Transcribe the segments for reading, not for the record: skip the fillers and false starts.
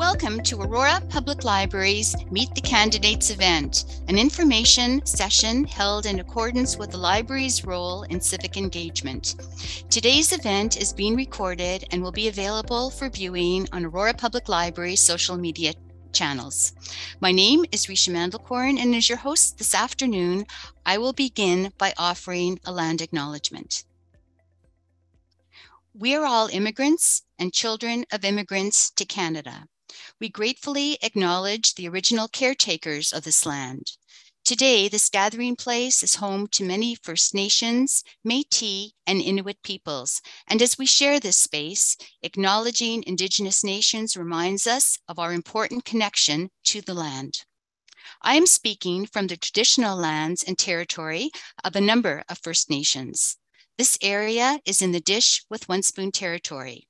Welcome to Aurora Public Library's Meet the Candidates event, an information session held in accordance with the library's role in civic engagement. Today's event is being recorded and will be available for viewing on Aurora Public Library's social media channels. My name is Risha Mandelkorn, and as your host this afternoon, I will begin by offering a land acknowledgement. We are all immigrants and children of immigrants to Canada. We gratefully acknowledge the original caretakers of this land. Today, this gathering place is home to many First Nations, Métis, and Inuit peoples. And as we share this space, acknowledging Indigenous nations reminds us of our important connection to the land. I am speaking from the traditional lands and territory of a number of First Nations. This area is in the Dish with One Spoon territory.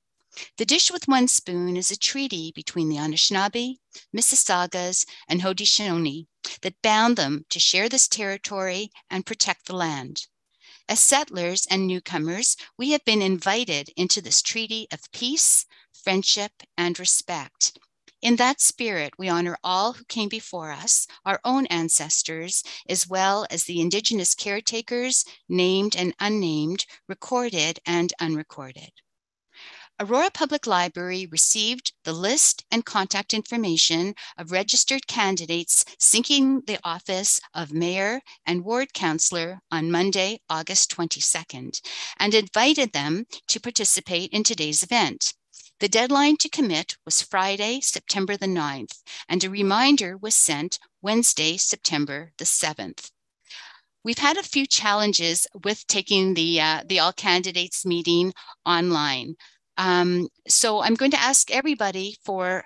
The Dish with One Spoon is a treaty between the Anishinaabe, Mississaugas, and Haudenosaunee that bound them to share this territory and protect the land. As settlers and newcomers, we have been invited into this treaty of peace, friendship, and respect. In that spirit, we honor all who came before us, our own ancestors, as well as the Indigenous caretakers, named and unnamed, recorded and unrecorded. Aurora Public Library received the list and contact information of registered candidates seeking the office of Mayor and Ward Councillor on Monday, August 22nd, and invited them to participate in today's event. The deadline to commit was Friday, September the 9th, and a reminder was sent Wednesday, September the 7th. We've had a few challenges with taking the all candidates meeting online. So I'm going to ask everybody for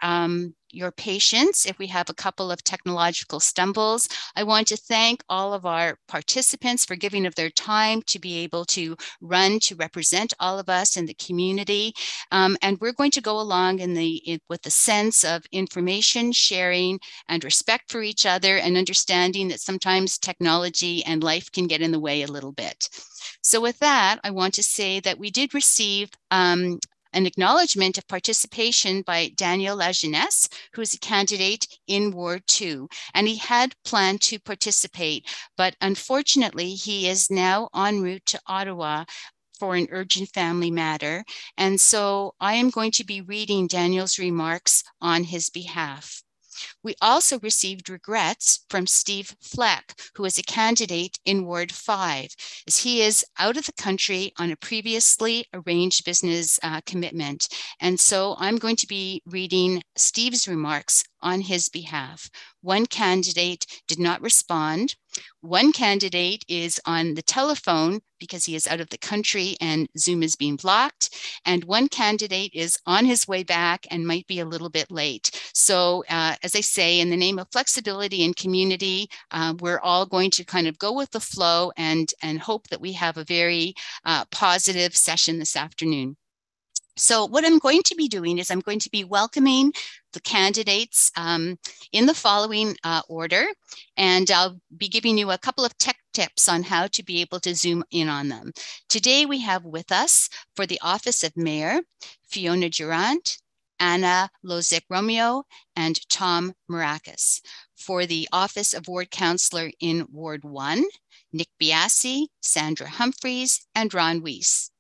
your patience if we have a couple of technological stumbles. I want to thank all of our participants for giving of their time to be able to run to represent all of us in the community. And we're going to go along with the sense of information sharing and respect for each other and understanding that sometimes technology and life can get in the way a little bit. So with that, I want to say that we did receive an acknowledgement of participation by Daniel Lajeunesse, who is a candidate in Ward 2, and he had planned to participate, but unfortunately he is now en route to Ottawa for an urgent family matter, and so I am going to be reading Daniel's remarks on his behalf. We also received regrets from Steve Fleck, who is a candidate in Ward 5, as he is out of the country on a previously arranged business commitment. And so I'm going to be reading Steve's remarks on his behalf. One candidate did not respond. One candidate is on the telephone because he is out of the country and Zoom is being blocked. And one candidate is on his way back and might be a little bit late. So as I say, in the name of flexibility and community, we're all going to kind of go with the flow and hope that we have a very positive session this afternoon. So what I'm going to be doing is I'm going to be welcoming the candidates in the following order, and I'll be giving you a couple of tech tips on how to be able to zoom in on them. Today we have with us for the office of Mayor, Fiona Durant, Anna Lozek-Romeo, and Tom Marakis. For the office of Ward Councillor in Ward 1, Nick Biasi, Sandra Humphreys, and Ron Weiss.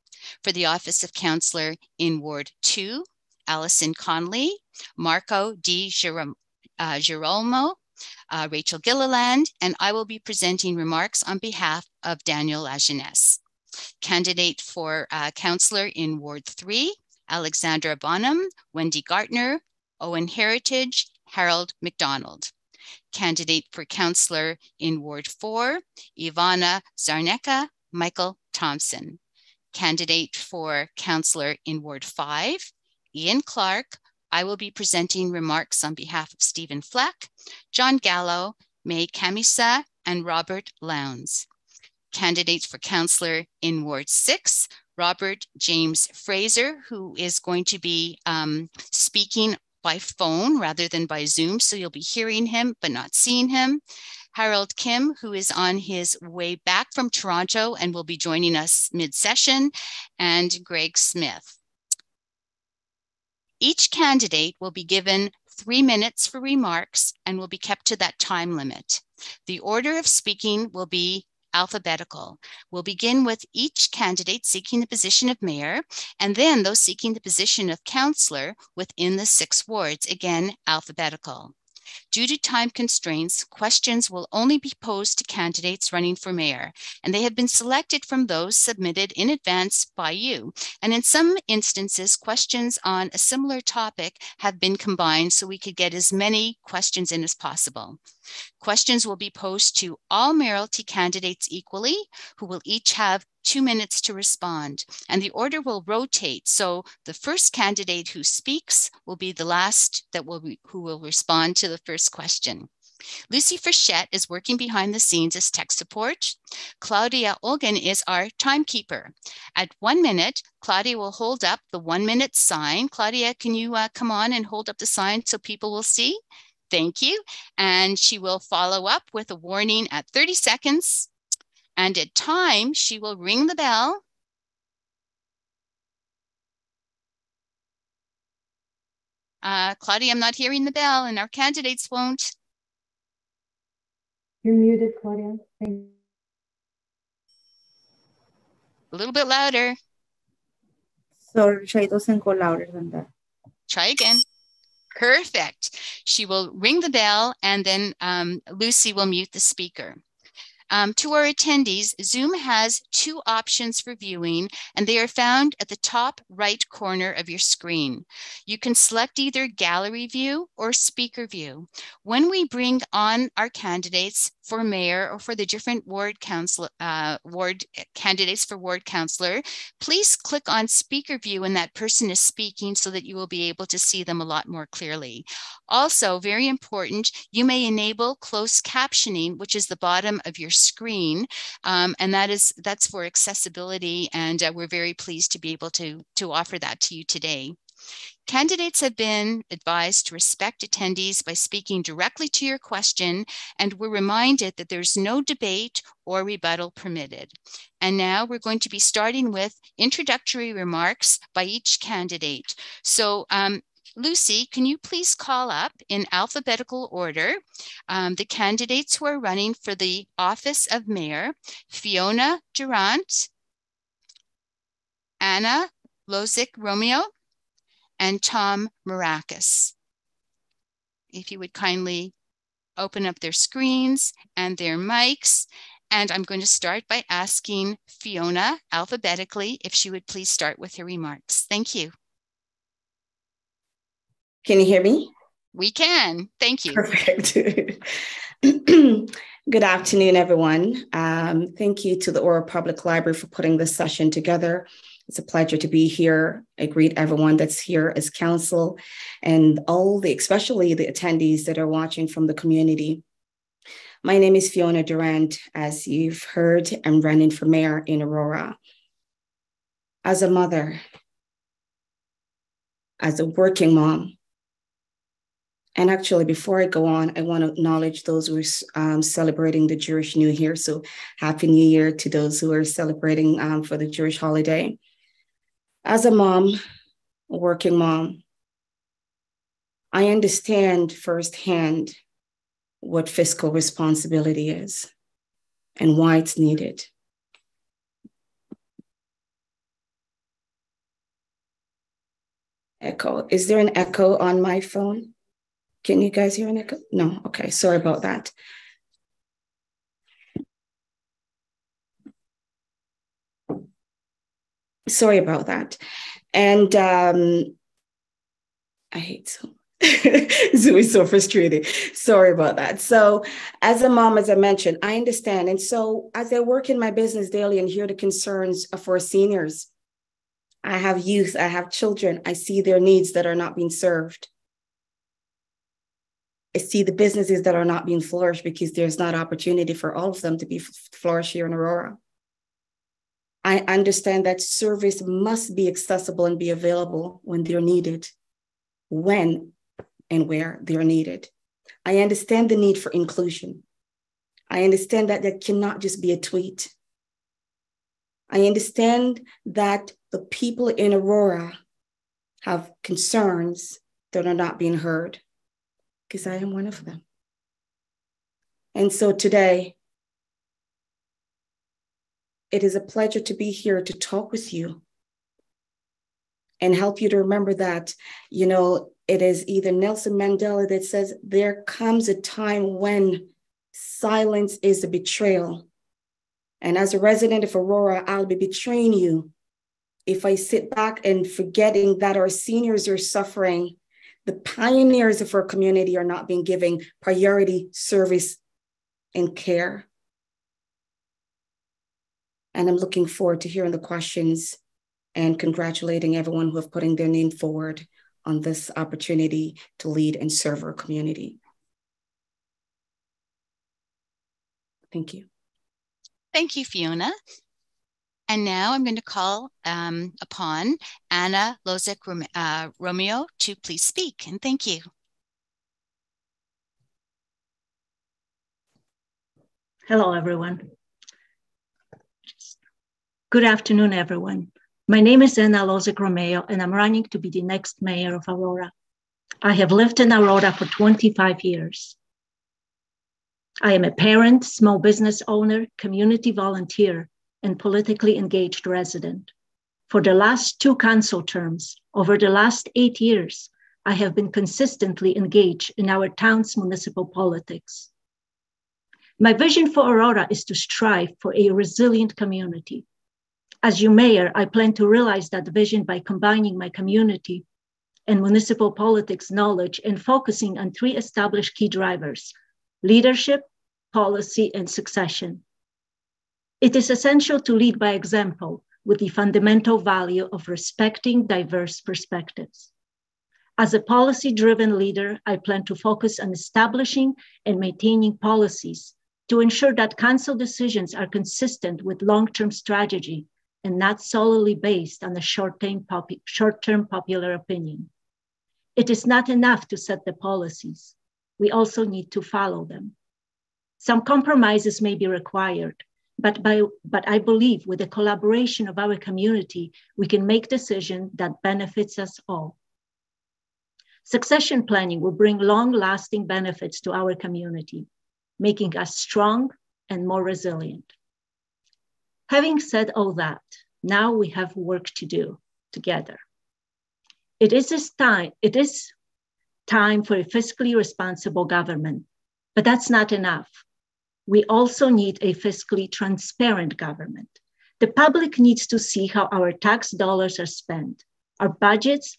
For the office of Councillor in Ward 2, Allison Connolly, Marco Di Girolamo, Rachel Gilliland, and I will be presenting remarks on behalf of Daniel Lajeunesse. Candidate for Councillor in Ward 3, Alexandra Bonham, Wendy Gartner, Owen Heritage, Harold McDonald. Candidate for Councillor in Ward 4, Ivana Zarneka, Michael Thompson. Candidate for Councillor in Ward 5, Ian Clark. I will be presenting remarks on behalf of Stephen Fleck, John Gallo, May Camisa, and Robert Lowndes. Candidates for Councillor in Ward 6, Robert James Fraser, who is going to be speaking by phone rather than by Zoom, so you'll be hearing him but not seeing him. Harold Kim, who is on his way back from Toronto and will be joining us mid-session, and Greg Smith. Each candidate will be given 3 minutes for remarks and will be kept to that time limit. The order of speaking will be alphabetical. We'll begin with each candidate seeking the position of mayor, and then those seeking the position of councillor within the 6 wards, again, alphabetical. Due to time constraints, questions will only be posed to candidates running for mayor, and they have been selected from those submitted in advance by you. And in some instances, questions on a similar topic have been combined so we could get as many questions in as possible. Questions will be posed to all mayoralty candidates equally, who will each have 2 minutes to respond, and the order will rotate. So the first candidate who speaks will be the last who will respond to the first question. Lucy Frechette is working behind the scenes as tech support. Claudia Olgan is our timekeeper. At 1 minute, Claudia will hold up the 1 minute sign. Claudia, can you come on and hold up the sign so people will see? Thank you. And she will follow up with a warning at 30 seconds. And at time, she will ring the bell. Claudia, I'm not hearing the bell, and our candidates won't. You're muted, Claudia. Thank you. A little bit louder. Sorry, try to go louder than that. Try again. Perfect. She will ring the bell, and then Lucy will mute the speaker. To our attendees, Zoom has 2 options for viewing, and they are found at the top right corner of your screen. You can select either gallery view or speaker view. When we bring on our candidates for mayor or for the different ward candidates for ward councillor, please click on speaker view when that person is speaking so that you will be able to see them a lot more clearly. Also, very important, you may enable closed captioning, which is the bottom of your screen, and that's for accessibility, and we're very pleased to be able to offer that to you today. Candidates have been advised to respect attendees by speaking directly to your question, and we're reminded that there's no debate or rebuttal permitted. And now we're going to be starting with introductory remarks by each candidate. So Lucy, can you please call up in alphabetical order the candidates who are running for the office of mayor: Fiona Durant, Anna Lozic-Romeo, and Tom Marakis. If you would kindly open up their screens and their mics. And I'm going to start by asking Fiona alphabetically if she would please start with her remarks. Thank you. Can you hear me? We can. Thank you. Perfect. Good afternoon, everyone. Thank you to the Aurora Public Library for putting this session together. It's a pleasure to be here. I greet everyone that's here as council and especially the attendees that are watching from the community. My name is Fiona Durant. As you've heard, I'm running for mayor in Aurora. As a mother, as a working mom, and actually, before I go on, I want to acknowledge those who are celebrating the Jewish New Year. So Happy New Year to those who are celebrating for the Jewish holiday. As a mom, a working mom, I understand firsthand what fiscal responsibility is and why it's needed. Echo. Is there an echo on my phone? Can you guys hear an echo? No? Okay, sorry about that. Sorry about that. And I hate Zoom. Zoom is so frustrating. Sorry about that. So as a mom, as I mentioned, I understand. And so as I work in my business daily and hear the concerns for seniors, I have youth, I have children, I see their needs that are not being served. I see the businesses that are not being flourished because there's not opportunity for all of them to be flourished here in Aurora. I understand that service must be accessible and be available when they're needed, when and where they're needed. I understand the need for inclusion. I understand that that cannot just be a tweet. I understand that the people in Aurora have concerns that are not being heard. because I am one of them. And so today, it is a pleasure to be here to talk with you and help you to remember that, it is either Nelson Mandela that says, there comes a time when silence is a betrayal. And as a resident of Aurora, I'll be betraying you if I sit back and forgetting that our seniors are suffering. The pioneers of our community are not being given priority service and care. And I'm looking forward to hearing the questions and congratulating everyone who have putting their name forward on this opportunity to lead and serve our community. Thank you. Thank you, Fiona. And now I'm going to call upon Anna Lozek-Romeo to please speak. And thank you. Hello, everyone. Good afternoon, everyone. My name is Anna Lozek-Romeo, and I'm running to be the next mayor of Aurora. I have lived in Aurora for 25 years. I am a parent, small business owner, community volunteer, and politically engaged resident. For the last 2 council terms, over the last 8 years, I have been consistently engaged in our town's municipal politics. My vision for Aurora is to strive for a resilient community. As your mayor, I plan to realize that vision by combining my community and municipal politics knowledge and focusing on 3 established key drivers: leadership, policy, and succession. It is essential to lead by example with the fundamental value of respecting diverse perspectives. As a policy-driven leader, I plan to focus on establishing and maintaining policies to ensure that council decisions are consistent with long-term strategy and not solely based on a short-term popular opinion. It is not enough to set the policies. We also need to follow them. Some compromises may be required, but I believe with the collaboration of our community, we can make decisions that benefits us all. Succession planning will bring long-lasting benefits to our community, making us strong and more resilient. Having said all that, now we have work to do together. It is time for a fiscally responsible government, but that's not enough. We also need a fiscally transparent government. The public needs to see how our tax dollars are spent. Our budgets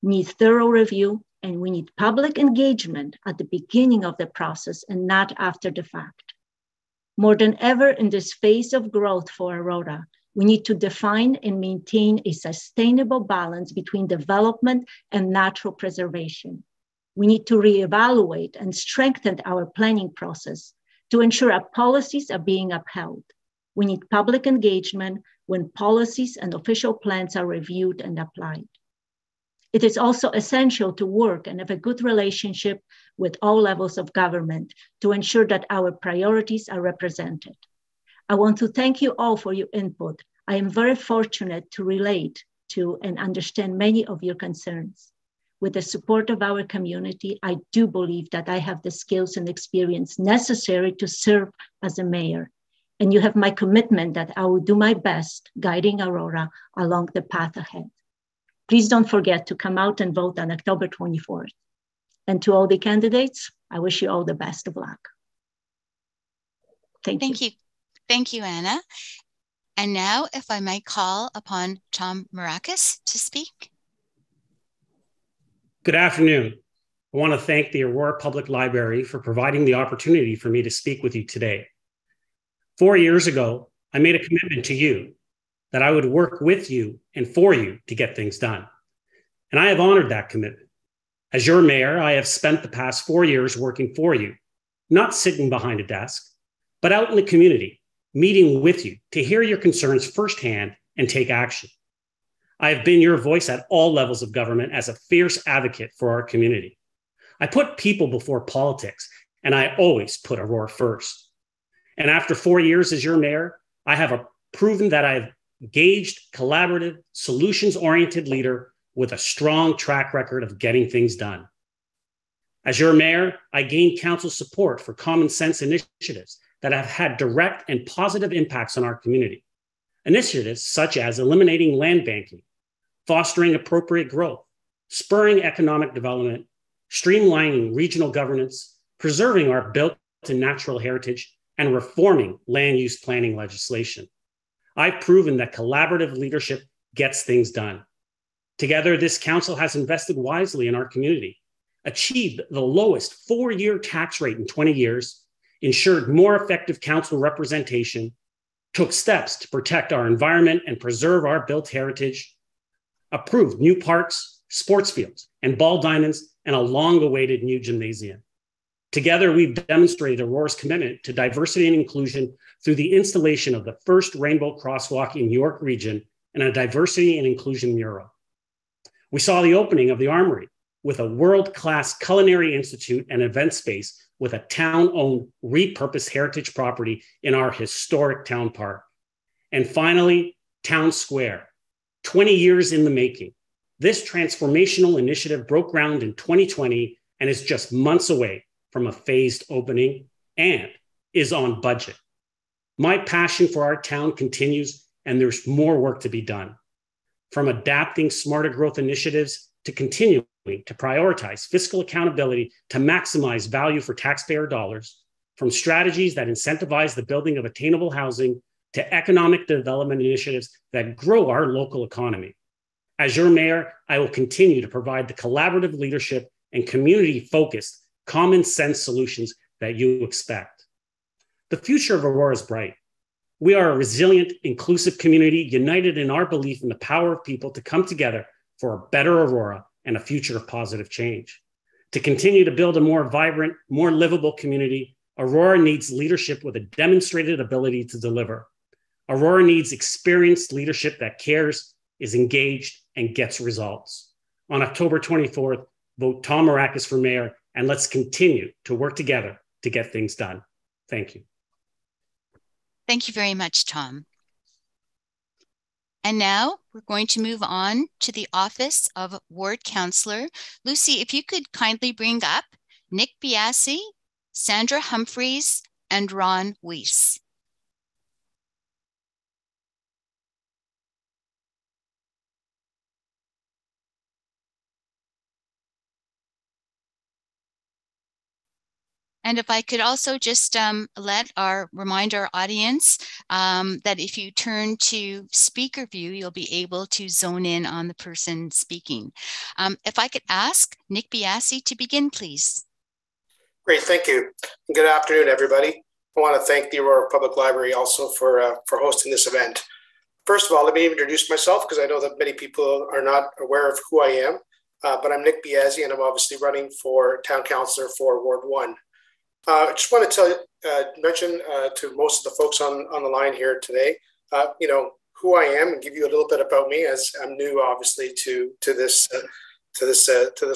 need thorough review, and we need public engagement at the beginning of the process and not after the fact. More than ever in this phase of growth for Aurora, we need to define and maintain a sustainable balance between development and natural preservation. We need to reevaluate and strengthen our planning process to ensure our policies are being upheld. We need public engagement when policies and official plans are reviewed and applied. It is also essential to work and have a good relationship with all levels of government to ensure that our priorities are represented. I want to thank you all for your input. I am very fortunate to relate to and understand many of your concerns. With the support of our community, I do believe that I have the skills and experience necessary to serve as a mayor. And you have my commitment that I will do my best guiding Aurora along the path ahead. Please don't forget to come out and vote on October 24th. And to all the candidates, I wish you all the best of luck. Thank you. Thank you, Anna. And now, if I might call upon Tom Marakis to speak. Good afternoon. I want to thank the Aurora Public Library for providing the opportunity for me to speak with you today. 4 years ago, I made a commitment to you that I would work with you and for you to get things done. And I have honored that commitment. As your mayor, I have spent the past 4 years working for you, not sitting behind a desk, but out in the community, meeting with you to hear your concerns firsthand and take action. I have been your voice at all levels of government as a fierce advocate for our community. I put people before politics, and I always put Aurora first. And after 4 years as your mayor, I have proven that I have engaged, collaborative, solutions-oriented leader with a strong track record of getting things done. As your mayor, I gained council support for common sense initiatives that have had direct and positive impacts on our community. Initiatives such as eliminating land banking, fostering appropriate growth, spurring economic development, streamlining regional governance, preserving our built and natural heritage, and reforming land use planning legislation. I've proven that collaborative leadership gets things done. Together, this council has invested wisely in our community, achieved the lowest 4-year tax rate in 20 years, ensured more effective council representation, took steps to protect our environment and preserve our built heritage, approved new parks, sports fields, and ball diamonds, and a long-awaited new gymnasium. Together, we've demonstrated Aurora's commitment to diversity and inclusion through the installation of the first rainbow crosswalk in York Region and a diversity and inclusion mural. We saw the opening of the Armory with a world-class culinary institute and event space with a town-owned repurposed heritage property in our historic town park. And finally, Town Square, 20 years in the making. This transformational initiative broke ground in 2020 and is just months away from a phased opening and is on budget. My passion for our town continues, and there's more work to be done. From adapting smarter growth initiatives to continuing to prioritize fiscal accountability to maximize value for taxpayer dollars, from strategies that incentivize the building of attainable housing to economic development initiatives that grow our local economy. As your mayor, I will continue to provide the collaborative leadership and community-focused, common sense solutions that you expect. The future of Aurora is bright. We are a resilient, inclusive community united in our belief in the power of people to come together for a better Aurora and a future of positive change. To continue to build a more vibrant, more livable community, Aurora needs leadership with a demonstrated ability to deliver. Aurora needs experienced leadership that cares, is engaged, and gets results. On October 24th, vote Tom Marakis for mayor, and let's continue to work together to get things done. Thank you. Thank you very much, Tom. And now we're going to move on to the office of Ward Councillor. Lucy, if you could kindly bring up Nick Biasi, Sandra Humphreys, and Ron Weiss. And if I could also just remind our audience that if you turn to speaker view, you'll be able to zone in on the person speaking. If I could ask Nick Biasi to begin, please. Great, thank you. Good afternoon, everybody. I want to thank the Aurora Public Library also for hosting this event. First of all, let me introduce myself because I know that many people are not aware of who I am, but I'm Nick Biasi and I'm obviously running for Town Councillor for Ward 1. I just want to mention to most of the folks on the line here today, who I am and give you a little bit about me, as I'm new, obviously, to this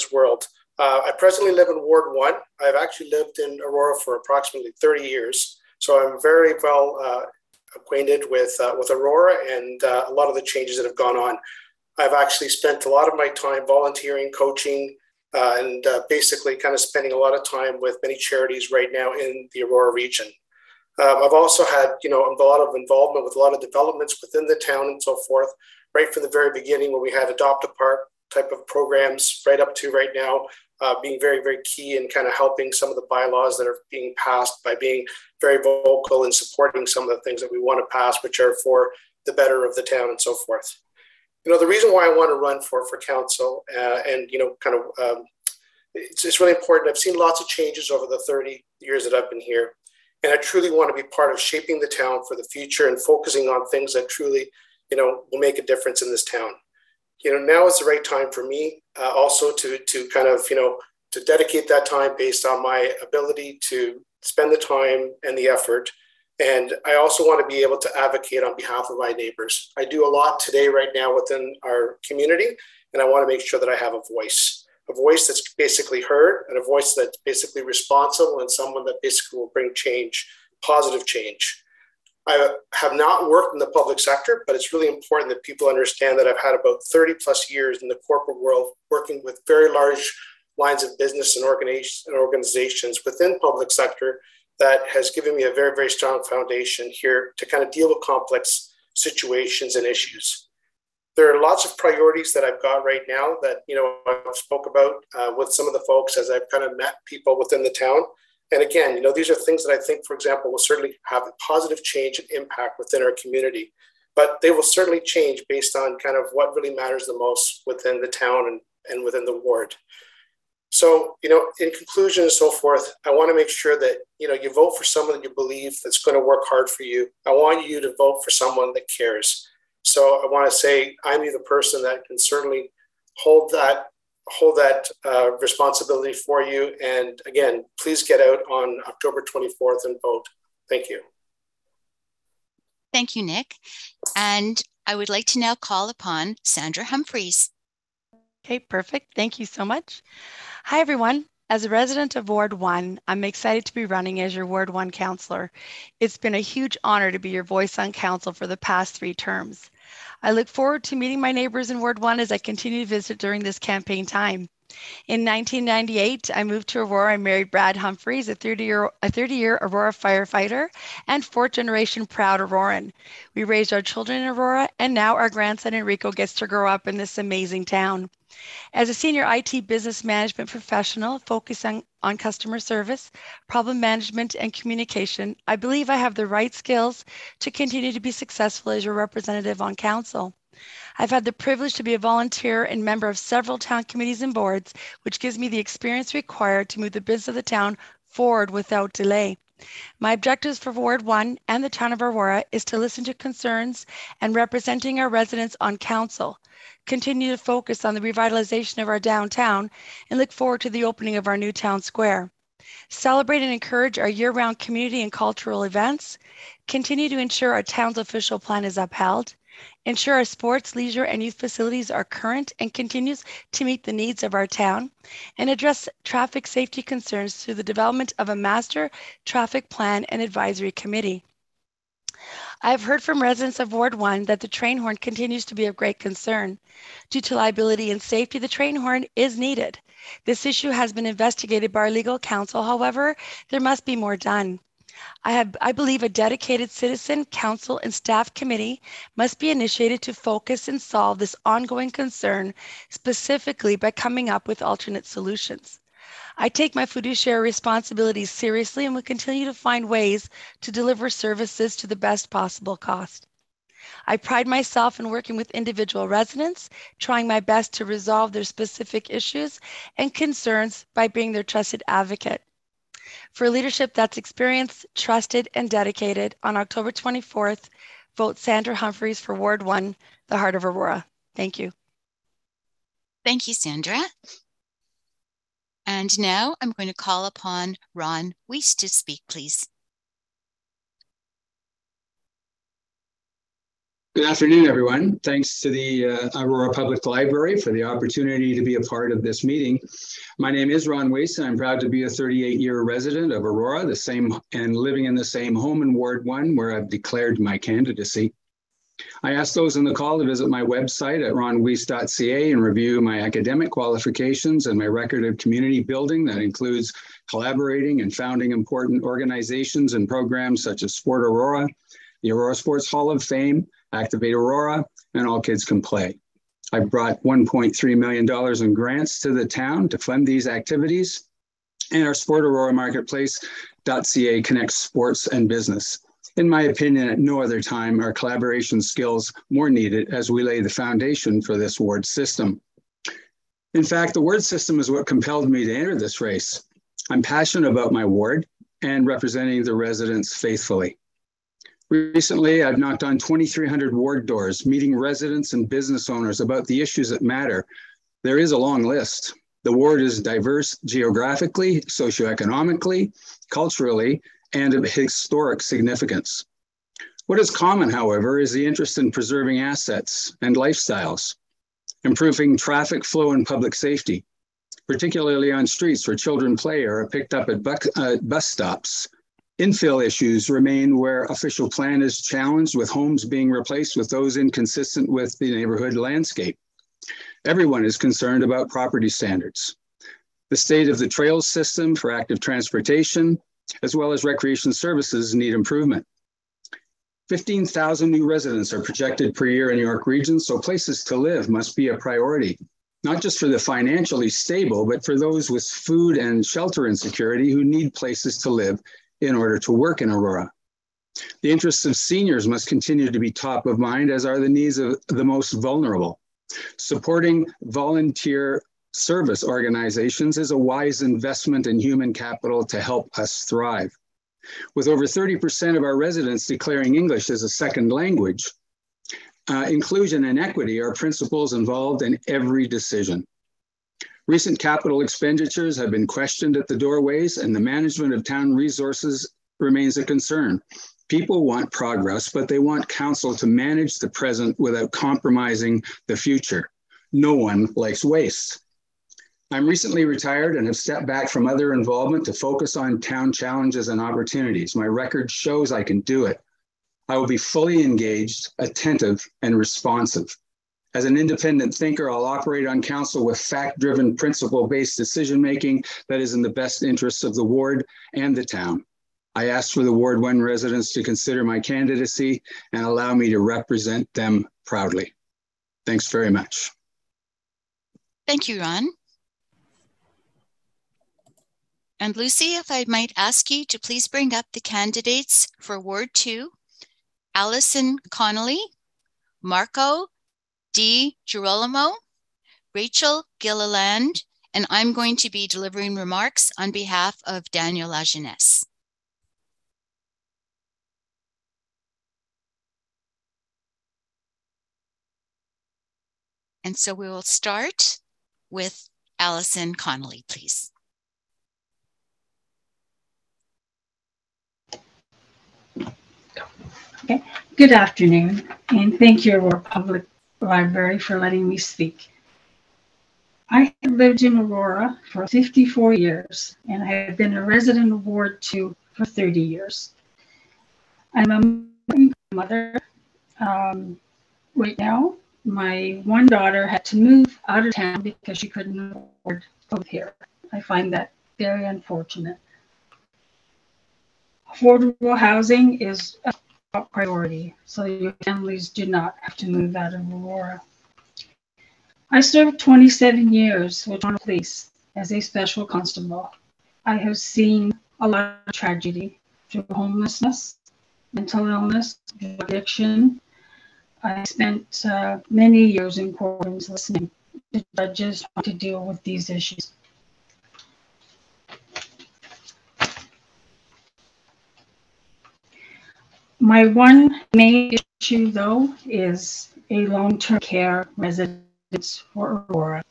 world. I presently live in Ward 1. I've actually lived in Aurora for approximately 30 years, so I'm very well acquainted with Aurora and a lot of the changes that have gone on. I've actually spent a lot of my time volunteering, coaching, and basically kind of spending a lot of time with many charities right now in the Aurora region. I've also had, a lot of involvement with a lot of developments within the town and so forth, right from the very beginning when we had Adopt a Park type of programs right up to right now, being very, very key in kind of helping some of the bylaws that are being passed by being very vocal and supporting some of the things that we want to pass, which are for the better of the town and so forth. The reason why I want to run for council it's really important. I've seen lots of changes over the 30 years that I've been here, and I truly want to be part of shaping the town for the future and focusing on things that truly, will make a difference in this town. Now is the right time for me also to dedicate that time based on my ability to spend the time and the effort. And I also want to be able to advocate on behalf of my neighbors. I do a lot today right now within our community, and I want to make sure that I have a voice that's basically heard and a voice that's basically responsible and someone that basically will bring change, positive change. I have not worked in the public sector, but it's really important that people understand that I've had about 30 plus years in the corporate world working with very large lines of business and organizations within public sector that has given me a very, very strong foundation here to kind of deal with complex situations and issues. There are lots of priorities that I've got right now that, I've spoke about with some of the folks as I've kind of met people within the town. And again, these are things that I think, for example, will certainly have a positive change and impact within our community, but they will certainly change based on kind of what really matters the most within the town and within the ward. So, in conclusion and so forth, I want to make sure that, you vote for someone that you believe that's going to work hard for you. I want you to vote for someone that cares. So I want to say I'm the person that can certainly hold that responsibility for you. And again, please get out on October 24th and vote. Thank you. Thank you, Nick. And I would like to now call upon Sandra Humphreys. Okay, perfect. Thank you so much. Hi, everyone. As a resident of Ward 1, I'm excited to be running as your Ward 1 councillor. It's been a huge honor to be your voice on council for the past 3 terms. I look forward to meeting my neighbors in Ward 1 as I continue to visit during this campaign time. In 1998, I moved to Aurora and married Brad Humphreys, a 30-year Aurora firefighter and 4th-generation proud Auroran. We raised our children in Aurora, and now our grandson Enrico gets to grow up in this amazing town. As a senior IT business management professional focusing on customer service, problem management, and communication, I believe I have the right skills to continue to be successful as your representative on council. I've had the privilege to be a volunteer and member of several town committees and boards, which gives me the experience required to move the business of the town forward without delay. My objectives for Ward 1 and the town of Aurora is to listen to concerns and representing our residents on council, continue to focus on the revitalization of our downtown, and look forward to the opening of our new town square. Celebrate and encourage our year-round community and cultural events, continue to ensure our town's official plan is upheld, ensure our sports, leisure, and youth facilities are current and continues to meet the needs of our town, and address traffic safety concerns through the development of a master traffic plan and advisory committee. I have heard from residents of Ward 1 that the train horn continues to be of great concern. Due to liability and safety, the train horn is needed. This issue has been investigated by our legal counsel. However, there must be more done. I believe a dedicated citizen, council, and staff committee must be initiated to focus and solve this ongoing concern, specifically by coming up with alternate solutions. I take my fiduciary responsibilities seriously and will continue to find ways to deliver services to the best possible cost. I pride myself in working with individual residents, trying my best to resolve their specific issues and concerns by being their trusted advocate. For leadership that's experienced, trusted, and dedicated, on October 24th, vote Sandra Humphreys for Ward 1, the heart of Aurora. Thank you. Thank you, Sandra. And now I'm going to call upon Ron Weiss to speak, please. Good afternoon, everyone. Thanks to the Aurora Public Library for the opportunity to be a part of this meeting. My name is Ron Weiss, and I'm proud to be a 38-year resident of Aurora, and living in the same home in Ward 1, where I've declared my candidacy. I ask those in the call to visit my website at ronweiss.ca and review my academic qualifications and my record of community building that includes collaborating and founding important organizations and programs such as Sport Aurora, the Aurora Sports Hall of Fame, Activate Aurora, and All Kids Can Play. I brought $1.3 million in grants to the town to fund these activities, and our Sport Aurora Marketplace.ca connects sports and business. In my opinion, at no other time are collaboration skills more needed as we lay the foundation for this ward system. In fact, the ward system is what compelled me to enter this race. I'm passionate about my ward and representing the residents faithfully. Recently, I've knocked on 2,300 ward doors, meeting residents and business owners about the issues that matter. There is a long list. The ward is diverse geographically, socioeconomically, culturally, and of historic significance. What is common, however, is the interest in preserving assets and lifestyles, improving traffic flow and public safety, particularly on streets where children play or are picked up at bus stops. Infill issues remain where official plan is challenged, with homes being replaced with those inconsistent with the neighborhood landscape. Everyone is concerned about property standards. The state of the trails system for active transportation, as well as recreation services, need improvement. 15,000 new residents are projected per year in York Region, so places to live must be a priority, not just for the financially stable, but for those with food and shelter insecurity who need places to live in order to work in Aurora. The interests of seniors must continue to be top of mind, as are the needs of the most vulnerable. Supporting volunteer service organizations is a wise investment in human capital to help us thrive. With over 30% of our residents declaring English as a second language, inclusion and equity are principles involved in every decision. Recent capital expenditures have been questioned at the doorways, and the management of town resources remains a concern. People want progress, but they want council to manage the present without compromising the future. No one likes waste. I'm recently retired and have stepped back from other involvement to focus on town challenges and opportunities. My record shows I can do it. I will be fully engaged, attentive, and responsive. As an independent thinker, I'll operate on council with fact-driven, principle-based decision-making that is in the best interests of the ward and the town. I ask for the Ward 1 residents to consider my candidacy and allow me to represent them proudly. Thanks very much. Thank you, Ron. And Lucy, if I might ask you to please bring up the candidates for Ward 2, Allison Connolly, Marco Di Girolamo, Rachel Gilliland, and I'm going to be delivering remarks on behalf of Daniel Lajeunesse. And so we will start with Allison Connolly, please. Okay. Good afternoon, and thank you, Aurora Public Library, for letting me speak. I have lived in Aurora for 54 years, and I have been a resident of Ward 2 for 30 years. I'm a mother. Right now, my one daughter had to move out of town because she couldn't afford to live here. I find that very unfortunate. Affordable housing is a top priority, so your families do not have to move out of Aurora. I served 27 years with Toronto Police as a special constable. I have seen a lot of tragedy through homelessness, mental illness, drug addiction. I spent many years in courtrooms listening to judges trying to deal with these issues. My one main issue, though, is a long-term care residence for Aurora.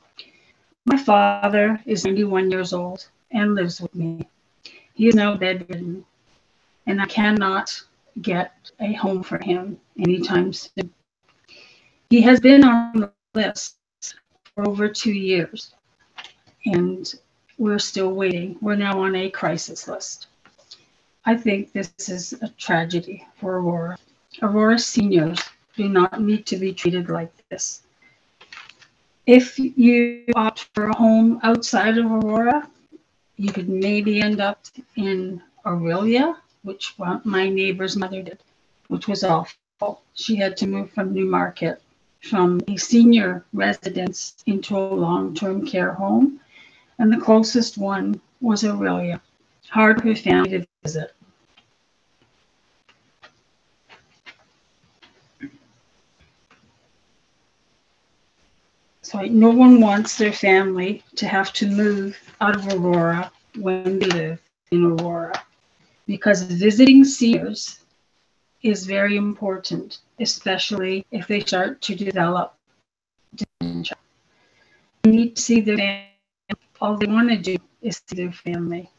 My father is 91 years old and lives with me. He is now bedridden, and I cannot get a home for him anytime soon. He has been on the list for over 2 years, and we're still waiting. We're now on a crisis list. I think this is a tragedy for Aurora. Aurora seniors do not need to be treated like this. If you opt for a home outside of Aurora, you could maybe end up in Aurelia, which my neighbor's mother did, which was awful. She had to move from Newmarket, from a senior residence into a long-term care home, and the closest one was Aurelia. Hard for her family to visit. So no one wants their family to have to move out of Aurora when they live in Aurora, because visiting seniors is very important, especially if they start to develop dementia. They need to see their family. All they want to do is see their family.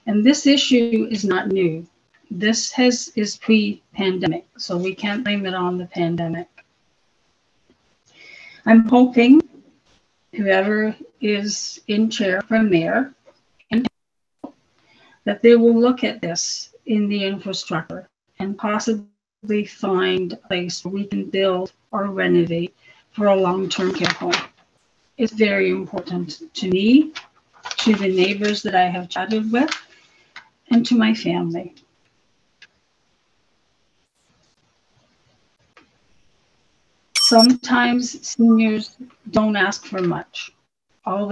And this issue is not new. This is pre-pandemic, so we can't blame it on the pandemic. I'm hoping whoever is in chair for mayor and that they will look at this in the infrastructure and possibly find a place where we can build or renovate for a long-term care home. It's very important to me to the neighbors that I have chatted with, and to my family. Sometimes seniors don't ask for much. All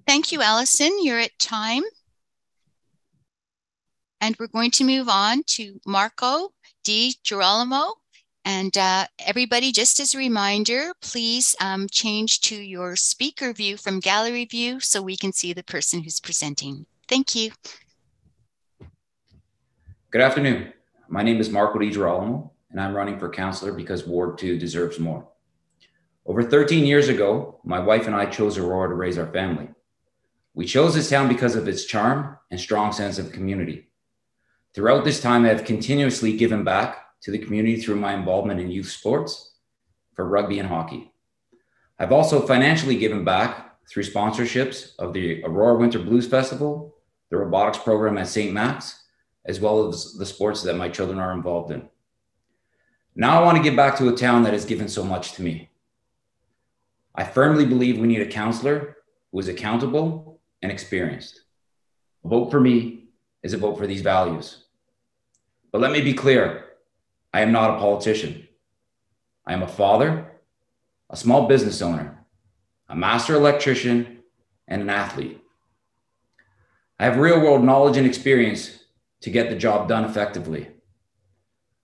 Thank you, Allison. You're at time. And we're going to move on to Marco Di Girolamo. And everybody, just as a reminder, please change to your speaker view from gallery view so we can see the person who's presenting. Thank you. Good afternoon. My name is Marco Di Girolamo, and I'm running for councillor because Ward 2 deserves more. Over 13 years ago, my wife and I chose Aurora to raise our family. We chose this town because of its charm and strong sense of community. Throughout this time, I have continuously given back to the community through my involvement in youth sports for rugby and hockey. I've also financially given back through sponsorships of the Aurora Winter Blues Festival, the robotics program at St. Max, as well as the sports that my children are involved in. Now I want to give back to a town that has given so much to me. I firmly believe we need a councillor who is accountable and experienced. A vote for me is a vote for these values. But let me be clear, I am not a politician. I am a father, a small business owner, a master electrician, and an athlete. I have real-world knowledge and experience to get the job done effectively.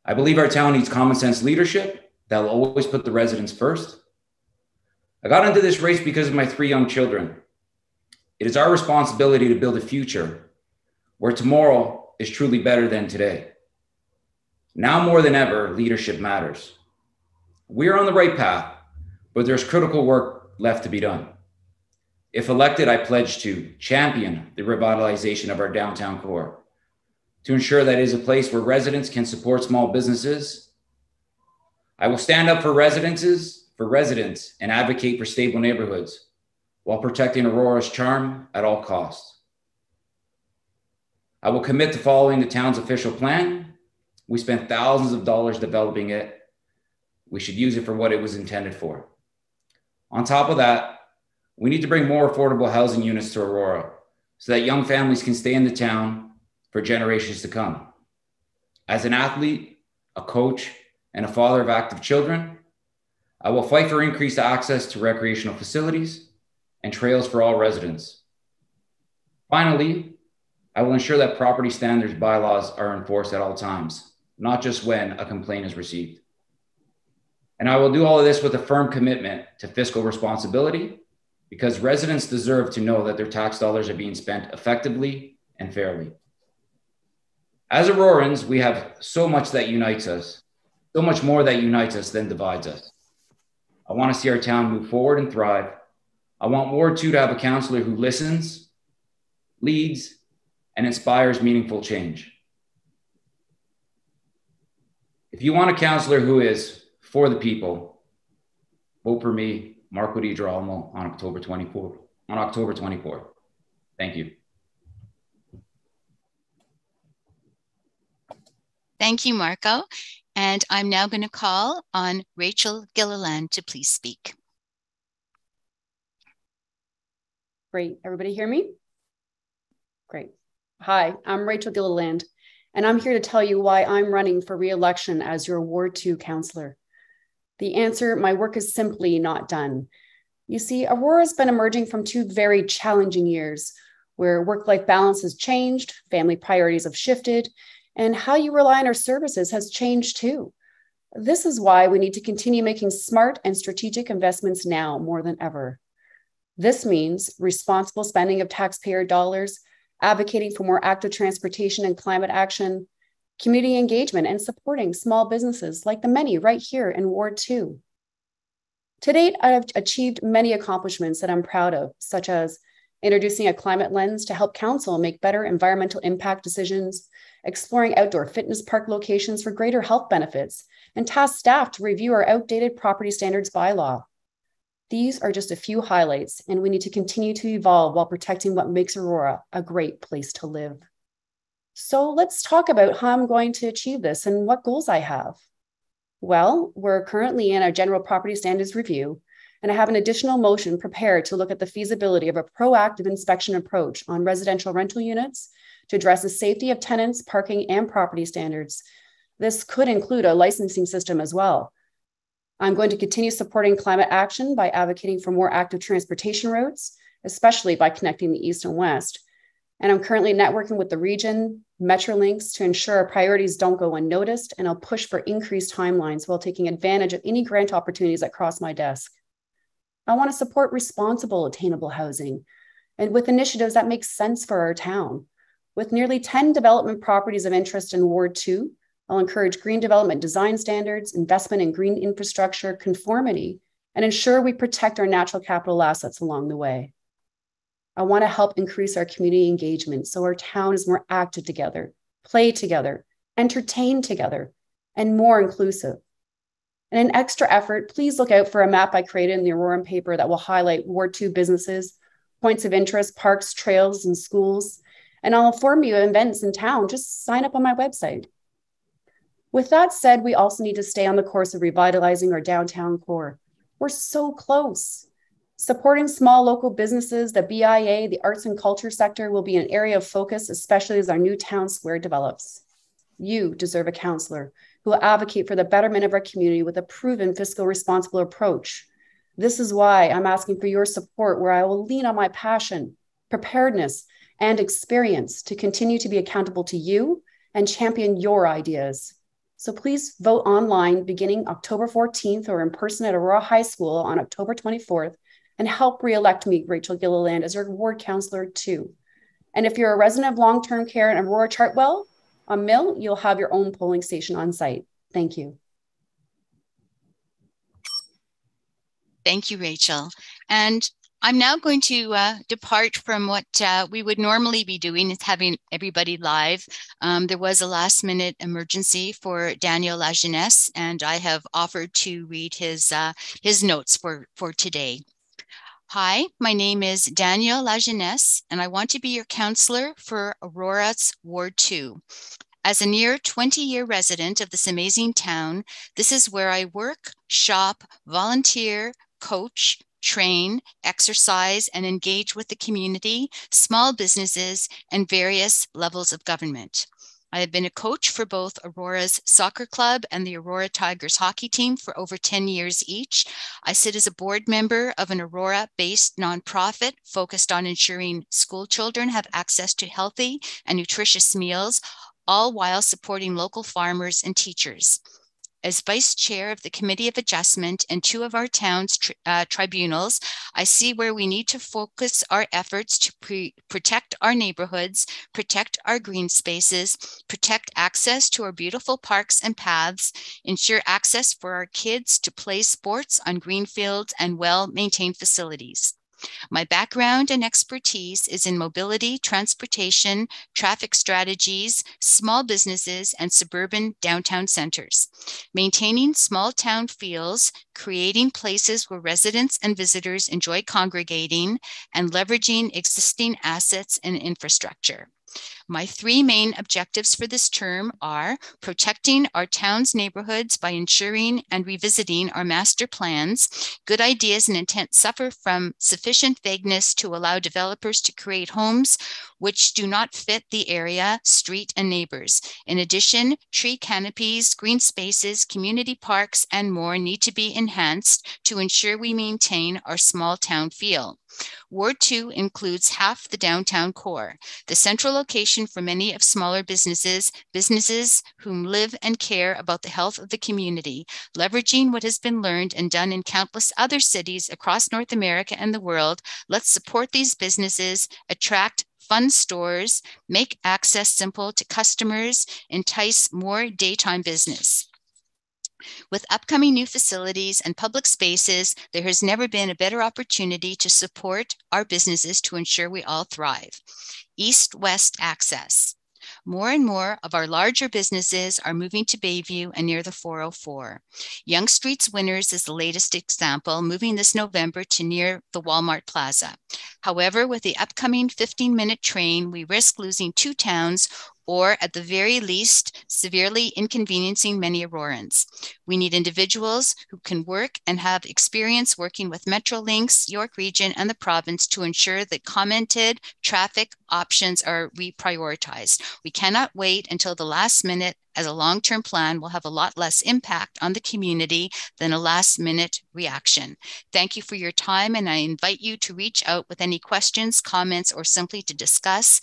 I believe our town needs common sense leadership that will always put the residents first. I got into this race because of my 3 young children. It is our responsibility to build a future where tomorrow is truly better than today. Now more than ever, leadership matters. We are on the right path, but there's critical work left to be done. If elected, I pledge to champion the revitalization of our downtown core, to ensure that it is a place where residents can support small businesses. I will stand up for residents and advocate for stable neighborhoods while protecting Aurora's charm at all costs. I will commit to following the town's official plan. We spent thousands of dollars developing it. We should use it for what it was intended for. On top of that, we need to bring more affordable housing units to Aurora so that young families can stay in the town for generations to come. As an athlete, a coach, and a father of active children, I will fight for increased access to recreational facilities and trails for all residents. Finally, I will ensure that property standards bylaws are enforced at all times, not just when a complaint is received. And I will do all of this with a firm commitment to fiscal responsibility, because residents deserve to know that their tax dollars are being spent effectively and fairly. As Aurorans, we have so much that unites us, so much more that unites us than divides us. I want to see our town move forward and thrive. I want Ward 2 to have a councillor who listens, leads, and inspires meaningful change. If you want a councillor who is for the people, vote for me, Marco Di Girolamo, on October 24th. Thank you. Thank you, Marco. And I'm now going to call on Rachel Gilliland to please speak. Great. Everybody hear me? Great. Hi, I'm Rachel Gilliland, and I'm here to tell you why I'm running for re-election as your Ward 2 councillor. The answer, my work is simply not done. You see, Aurora's been emerging from 2 very challenging years where work-life balance has changed, family priorities have shifted, and how you rely on our services has changed too. This is why we need to continue making smart and strategic investments now more than ever. This means responsible spending of taxpayer dollars, advocating for more active transportation and climate action, community engagement, and supporting small businesses like the many right here in Ward 2. To date, I have achieved many accomplishments that I'm proud of, such as introducing a climate lens to help council make better environmental impact decisions, exploring outdoor fitness park locations for greater health benefits, and task staff to review our outdated property standards bylaw. These are just a few highlights, and we need to continue to evolve while protecting what makes Aurora a great place to live. So let's talk about how I'm going to achieve this and what goals I have. Well, we're currently in a general property standards review, and I have an additional motion prepared to look at the feasibility of a proactive inspection approach on residential rental units to address the safety of tenants, parking, and property standards. This could include a licensing system as well. I'm going to continue supporting climate action by advocating for more active transportation routes, especially by connecting the East and West. And I'm currently networking with the region, Metrolinx, to ensure our priorities don't go unnoticed, and I'll push for increased timelines while taking advantage of any grant opportunities that cross my desk. I want to support responsible, attainable housing, and with initiatives that make sense for our town. With nearly 10 development properties of interest in Ward 2, I'll encourage green development design standards, investment in green infrastructure, conformity, and ensure we protect our natural capital assets along the way. I want to help increase our community engagement so our town is more active together, play together, entertain together, and more inclusive. In an extra effort, please look out for a map I created in the Aurora paper that will highlight Ward 2 businesses, points of interest, parks, trails, and schools. And I'll inform you of events in town. Just sign up on my website. With that said, we also need to stay on the course of revitalizing our downtown core. We're so close. Supporting small local businesses, the BIA, the arts and culture sector will be an area of focus, especially as our new town square develops. You deserve a councillor who will advocate for the betterment of our community with a proven fiscal responsible approach. This is why I'm asking for your support, where I will lean on my passion, preparedness, and experience to continue to be accountable to you and champion your ideas. So please vote online beginning October 14th or in person at Aurora High School on October 24th and help re-elect me, Rachel Gilliland, as your ward councillor too. And if you're a resident of long-term care in Aurora Chartwell, on Mill, you'll have your own polling station on site. Thank you. Thank you, Rachel. And I'm now going to depart from what we would normally be doing, is having everybody live. There was a last minute emergency for Daniel Lajeunesse, and I have offered to read his notes for today. Hi, my name is Daniel Lajeunesse, and I want to be your counselor for Aurora's Ward 2. As a near 20-year resident of this amazing town, this is where I work, shop, volunteer, coach, train, exercise, and engage with the community, small businesses, and various levels of government. I have been a coach for both Aurora's soccer club and the Aurora Tigers hockey team for over 10 years each. I sit as a board member of an Aurora-based nonprofit focused on ensuring school children have access to healthy and nutritious meals, all while supporting local farmers and teachers. As vice chair of the Committee of Adjustment and two of our town's tribunals, I see where we need to focus our efforts to protect our neighborhoods, protect our green spaces, protect access to our beautiful parks and paths, ensure access for our kids to play sports on green fields and well-maintained facilities. My background and expertise is in mobility, transportation, traffic strategies, small businesses, and suburban downtown centers. Maintaining small town feels, creating places where residents and visitors enjoy congregating, and leveraging existing assets and infrastructure. My three main objectives for this term are protecting our town's neighborhoods by ensuring and revisiting our master plans. Good ideas and intent suffer from sufficient vagueness to allow developers to create homes which do not fit the area, street, and neighbors. In addition, tree canopies, green spaces, community parks, and more need to be enhanced to ensure we maintain our small town feel. Ward 2 includes half the downtown core, the central location for many of smaller businesses whom live and care about the health of the community. Leveraging what has been learned and done in countless other cities across North America and the world, let's support these businesses, attract fun stores, make access simple to customers, entice more daytime business. With upcoming new facilities and public spaces, there has never been a better opportunity to support our businesses to ensure we all thrive. East-west access. More and more of our larger businesses are moving to Bayview and near the 404. Yonge Street's Winners is the latest example, moving this November to near the Walmart Plaza. However, with the upcoming 15-minute train, we risk losing two towns or at the very least, severely inconveniencing many Aurorans. We need individuals who can work and have experience working with Metrolinx, York Region, and the province to ensure that commented traffic options are reprioritized. We cannot wait until the last minute, as a long-term plan will have a lot less impact on the community than a last-minute reaction. Thank you for your time, and I invite you to reach out with any questions, comments, or simply to discuss.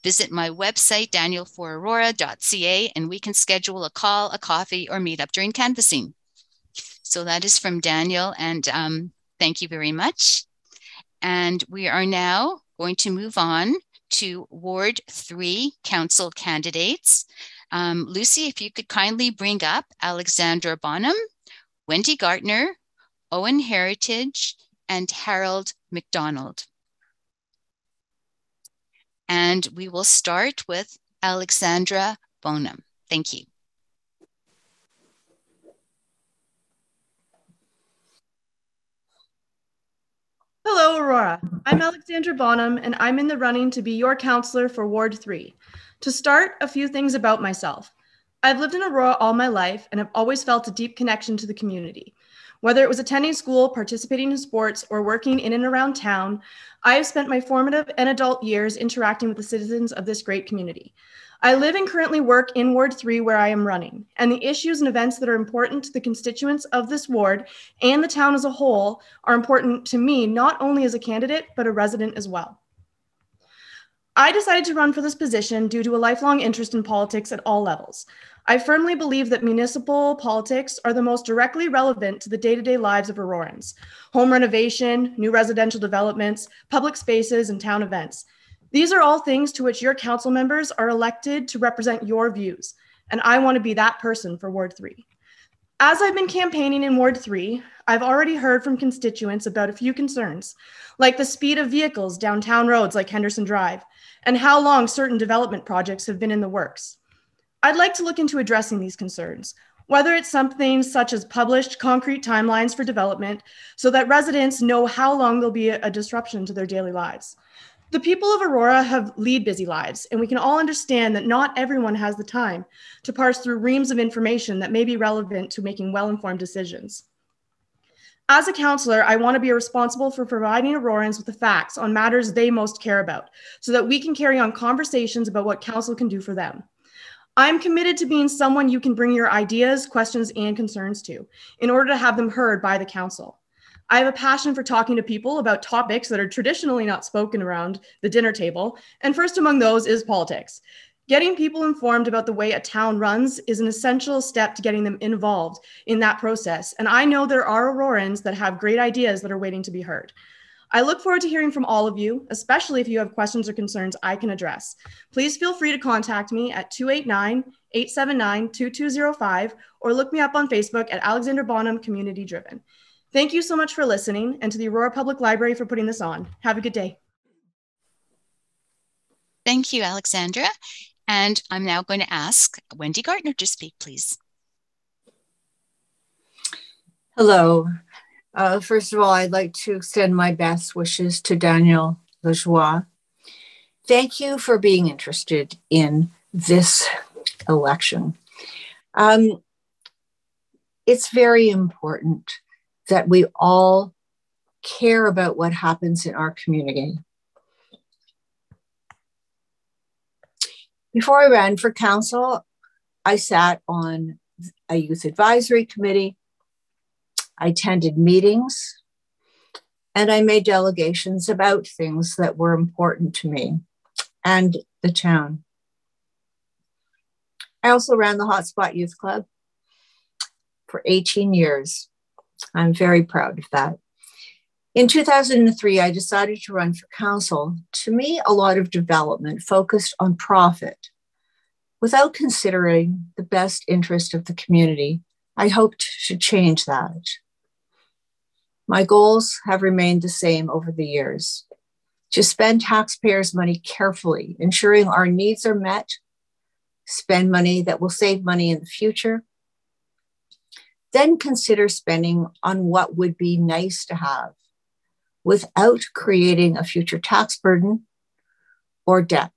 Visit my website, danielforaurora.ca, and we can schedule a call, a coffee, or meet up during canvassing. So that is from Daniel, and thank you very much. And we are now going to move on to Ward 3 Council candidates. Lucy, if you could kindly bring up Alexandra Bonham, Wendy Gartner, Owen Heritage, and Harold McDonald. And we will start with Alexandra Bonham. Thank you. Hello, Aurora. I'm Alexandra Bonham, and I'm in the running to be your counselor for Ward 3. To start, a few things about myself. I've lived in Aurora all my life and have always felt a deep connection to the community. Whether it was attending school, participating in sports, or working in and around town, I have spent my formative and adult years interacting with the citizens of this great community. I live and currently work in Ward 3 where I am running, and the issues and events that are important to the constituents of this ward and the town as a whole are important to me, not only as a candidate, but a resident as well. I decided to run for this position due to a lifelong interest in politics at all levels. I firmly believe that municipal politics are the most directly relevant to the day-to-day lives of Aurorans. Home renovation, new residential developments, public spaces, and town events. These are all things to which your council members are elected to represent your views, and I want to be that person for Ward 3. As I've been campaigning in Ward 3, I've already heard from constituents about a few concerns, like the speed of vehicles down town roads like Henderson Drive, and how long certain development projects have been in the works. I'd like to look into addressing these concerns, whether it's something such as published concrete timelines for development so that residents know how long there'll be a disruption to their daily lives. The people of Aurora lead busy lives, and we can all understand that not everyone has the time to parse through reams of information that may be relevant to making well-informed decisions. As a counselor, I want to be responsible for providing Aurorans with the facts on matters they most care about so that we can carry on conversations about what council can do for them. I'm committed to being someone you can bring your ideas, questions, and concerns to in order to have them heard by the council. I have a passion for talking to people about topics that are traditionally not spoken around the dinner table, and first among those is politics. Getting people informed about the way a town runs is an essential step to getting them involved in that process, and I know there are Aurorans that have great ideas that are waiting to be heard. I look forward to hearing from all of you, especially if you have questions or concerns I can address. Please feel free to contact me at 289-879-2205 or look me up on Facebook at Alexandra Bonham Community Driven. Thank you so much for listening, and to the Aurora Public Library for putting this on. Have a good day. Thank you, Alexandra. And I'm now going to ask Wendy Gartner to speak, please. Hello. First of all, I'd like to extend my best wishes to Daniel Lajoie. Thank you for being interested in this election. It's very important that we all care about what happens in our community. Before I ran for council, I sat on a youth advisory committee. I attended meetings, and I made delegations about things that were important to me and the town. I also ran the Hotspot Youth Club for 18 years. I'm very proud of that. In 2003, I decided to run for council. To me, a lot of development focused on profit without considering the best interest of the community. I hoped to change that. My goals have remained the same over the years: to spend taxpayers' money carefully, ensuring our needs are met, spend money that will save money in the future, then consider spending on what would be nice to have without creating a future tax burden or debt.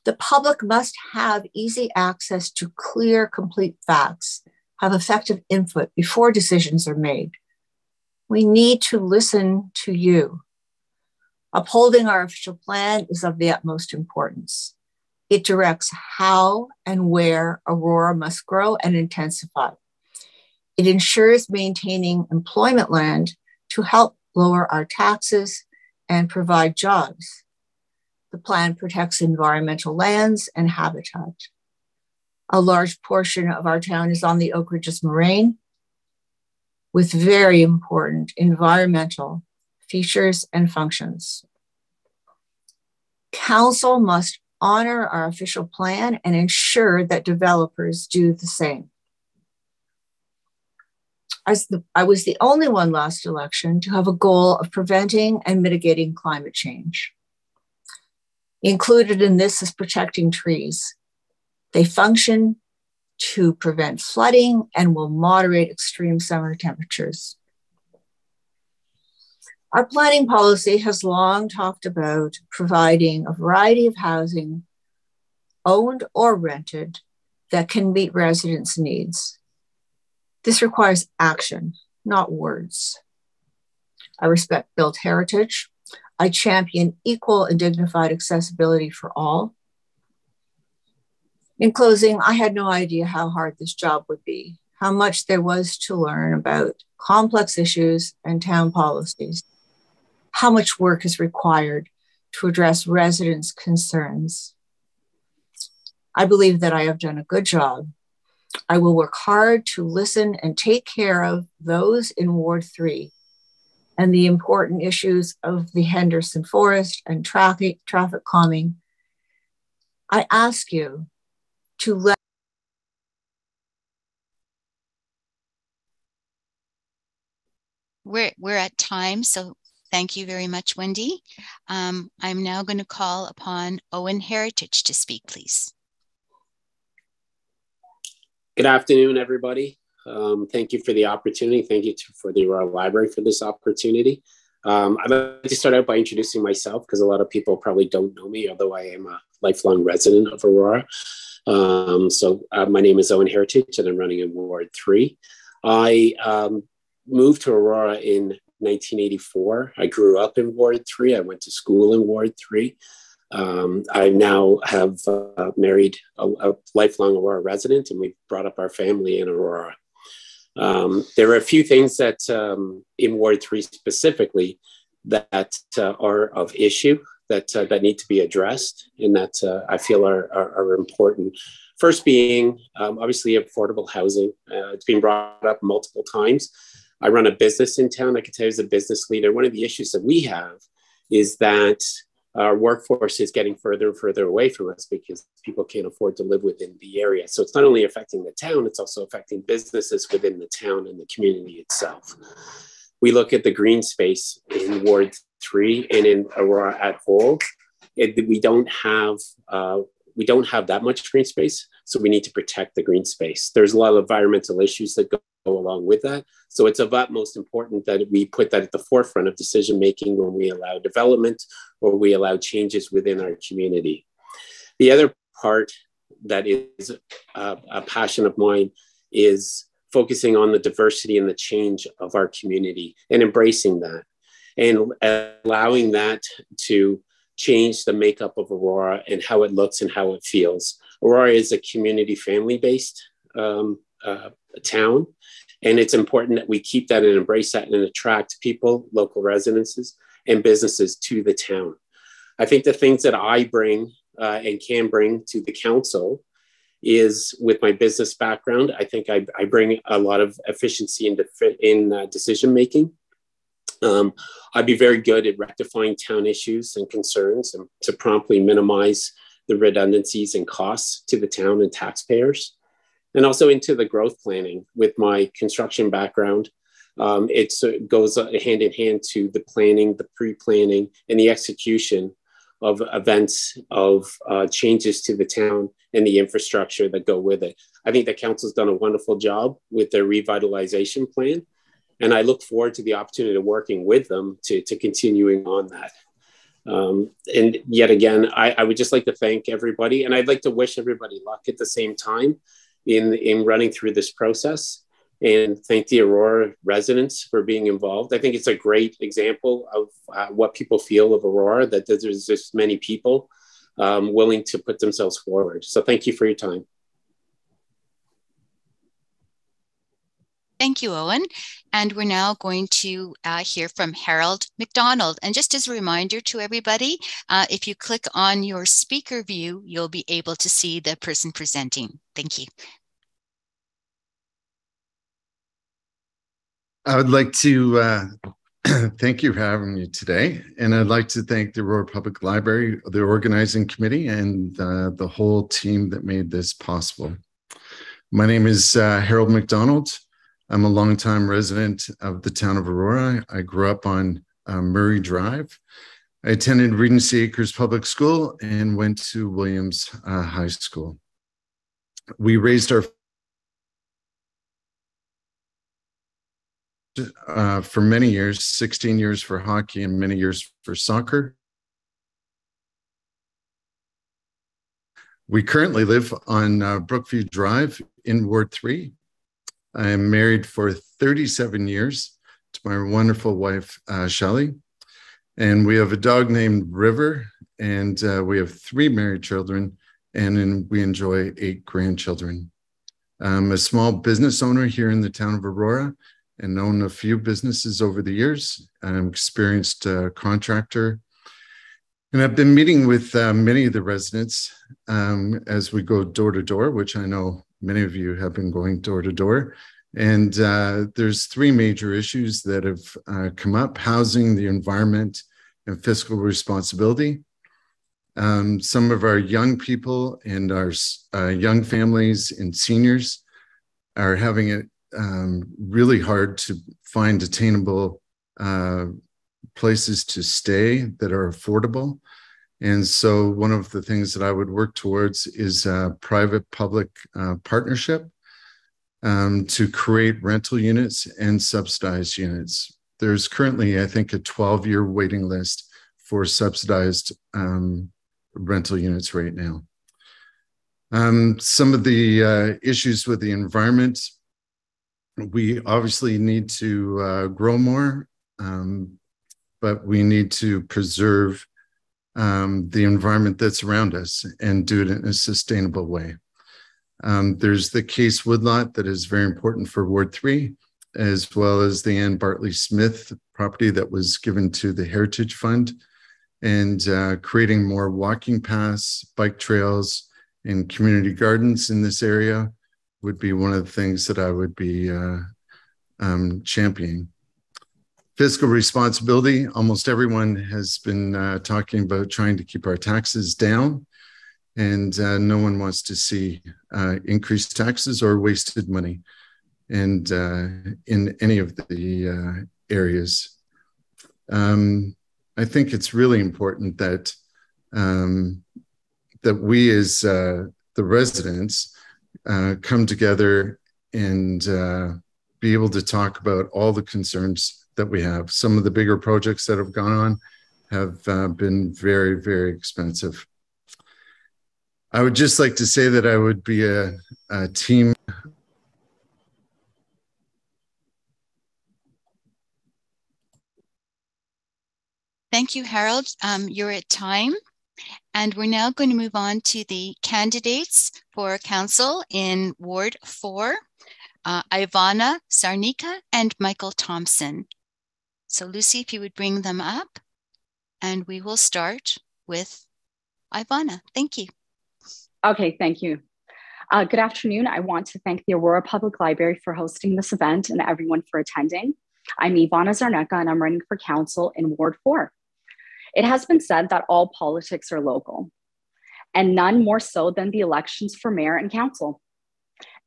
The public must have easy access to clear, complete facts, have effective input before decisions are made. We need to listen to you. Upholding our official plan is of the utmost importance. It directs how and where Aurora must grow and intensify. It ensures maintaining employment land to help lower our taxes and provide jobs. The plan protects environmental lands and habitat. A large portion of our town is on the Oak Ridges Moraine, with very important environmental features and functions. Council must honor our official plan and ensure that developers do the same. I was the only one last election to have a goal of preventing and mitigating climate change. Included in this is protecting trees. They function to prevent flooding and will moderate extreme summer temperatures. Our planning policy has long talked about providing a variety of housing, owned or rented, that can meet residents' needs. This requires action, not words. I respect built heritage. I champion equal and dignified accessibility for all. In closing, I had no idea how hard this job would be, how much there was to learn about complex issues and town policies, how much work is required to address residents' concerns. I believe that I have done a good job. I will work hard to listen and take care of those in Ward 3 and the important issues of the Henderson Forest and traffic calming. I ask you to let We're at time, so thank you very much, Wendy. I'm now going to call upon Owen Heritage to speak, please. Good afternoon, everybody. Thank you for the opportunity. Thank you for the Aurora Library for this opportunity. I'd like to start out by introducing myself because a lot of people probably don't know me, although I am a lifelong resident of Aurora. My name is Owen Heritage and I'm running in Ward 3. I moved to Aurora in 1984. I grew up in Ward 3. I went to school in Ward 3. I now have married a lifelong Aurora resident, and we've brought up our family in Aurora. There are a few things that in Ward 3 specifically that are of issue that need to be addressed and that I feel are important. First being obviously affordable housing. It's been brought up multiple times. I run a business in town. I can tell you as a business leader, one of the issues that we have is that our workforce is getting further and further away from us because people can't afford to live within the area. So it's not only affecting the town, it's also affecting businesses within the town and the community itself. We look at the green space in Ward 3 and in Aurora at whole. We don't have that much green space, so we need to protect the green space. There's a lot of environmental issues that go along with that. So it's of utmost important that we put that at the forefront of decision making when we allow development or we allow changes within our community. The other part that is a passion of mine is focusing on the diversity and the change of our community and embracing that and allowing that to change the makeup of Aurora and how it looks and how it feels. Aurora is a community family-based town, and it's important that we keep that and embrace that and attract people, local residences, and businesses to the town. I think the things that I bring and can bring to the council is with my business background. I think I bring a lot of efficiency in decision-making. I'd be very good at rectifying town issues and concerns and to promptly minimize the redundancies and costs to the town and taxpayers. And also into the growth planning with my construction background. It goes hand in hand to the planning, the pre-planning, and the execution of events of changes to the town and the infrastructure that go with it. I think the council's done a wonderful job with their revitalization plan. And I look forward to the opportunity of working with them to continuing on that. And yet again, I would just like to thank everybody, and I'd like to wish everybody luck at the same time in running through this process, and thank the Aurora residents for being involved. I think it's a great example of what people feel of Aurora, that there's just many people willing to put themselves forward. So thank you for your time. Thank you, Owen. And we're now going to hear from Harold McDonald. And just as a reminder to everybody, if you click on your speaker view, you'll be able to see the person presenting. Thank you. I would like to thank you for having me today. And I'd like to thank the Aurora Public Library, the organizing committee, and the whole team that made this possible. My name is Harold McDonald. I'm a longtime resident of the town of Aurora. I grew up on Murray Drive. I attended Regency Acres Public School and went to Williams High School. We raised our for many years, 16 years for hockey and many years for soccer. We currently live on Brookview Drive in Ward 3. I am married for 37 years to my wonderful wife, Shelley. And we have a dog named River, and we have 3 married children, and we enjoy 8 grandchildren. I'm a small business owner here in the town of Aurora and own a few businesses over the years. I'm an experienced contractor. And I've been meeting with many of the residents as we go door to door, which I know many of you have been going door to door. And there's 3 major issues that have come up: housing, the environment, and fiscal responsibility. Some of our young people and our young families and seniors are having it really hard to find attainable places to stay that are affordable. And so one of the things that I would work towards is a private-public partnership to create rental units and subsidized units. There's currently, I think, a 12-year waiting list for subsidized rental units right now. Some of the issues with the environment: we obviously need to grow more, but we need to preserve the environment that's around us and do it in a sustainable way. There's the Case Woodlot that is very important for Ward 3, as well as the Ann Bartley Smith property that was given to the Heritage Fund, and creating more walking paths, bike trails, and community gardens in this area would be one of the things that I would be championing. Fiscal responsibility: almost everyone has been talking about trying to keep our taxes down, and no one wants to see increased taxes or wasted money and in any of the areas. I think it's really important that that we as the residents come together and be able to talk about all the concerns that we have. Some of the bigger projects that have gone on have been very, very expensive. I would just like to say that I would be a team. Thank you, Harold. You're at time. And we're now going to move on to the candidates for council in Ward 4, Ivana Sarnika and Michael Thompson. So Lucy, if you would bring them up, and we will start with Ivana. Thank you. Okay, thank you. Good afternoon. I want to thank the Aurora Public Library for hosting this event and everyone for attending. I'm Ivana Zarneka and I'm running for council in Ward 4. It has been said that all politics are local, and none more so than the elections for mayor and council.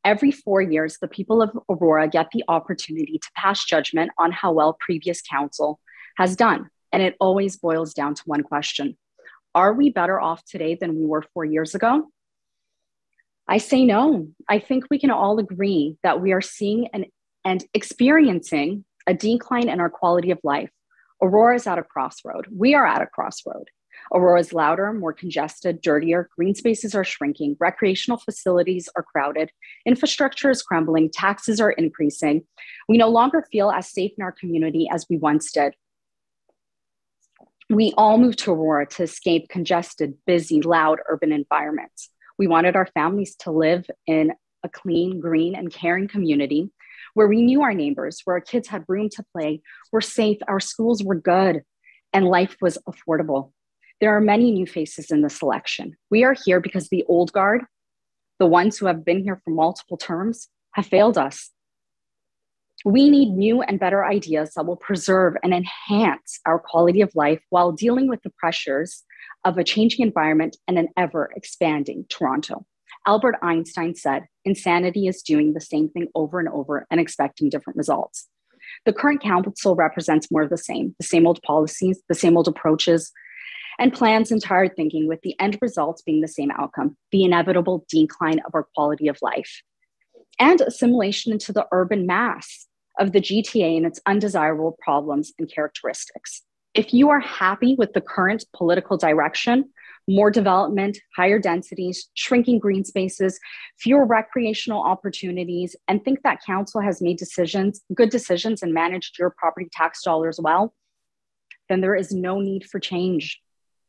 Every 4 years, the people of Aurora get the opportunity to pass judgment on how well previous council has done. And it always boils down to one question: are we better off today than we were 4 years ago? I say no. I think we can all agree that we are seeing and experiencing a decline in our quality of life. Aurora is at a crossroad. We are at a crossroad. Aurora is louder, more congested, dirtier. Green spaces are shrinking. Recreational facilities are crowded. Infrastructure is crumbling. Taxes are increasing. We no longer feel as safe in our community as we once did. We all moved to Aurora to escape congested, busy, loud urban environments. We wanted our families to live in a clean, green, and caring community where we knew our neighbors, where our kids had room to play, were safe, our schools were good, and life was affordable. There are many new faces in this election. We are here because the old guard, the ones who have been here for multiple terms, have failed us. We need new and better ideas that will preserve and enhance our quality of life while dealing with the pressures of a changing environment and an ever-expanding Toronto. Albert Einstein said, insanity is doing the same thing over and over and expecting different results. The current council represents more of the same old policies, the same old approaches, and plans and tired thinking, with the end results being the same outcome, the inevitable decline of our quality of life, and assimilation into the urban mass of the GTA and its undesirable problems and characteristics. If you are happy with the current political direction, more development, higher densities, shrinking green spaces, fewer recreational opportunities, and think that council has made good decisions and managed your property tax dollars well, then there is no need for change.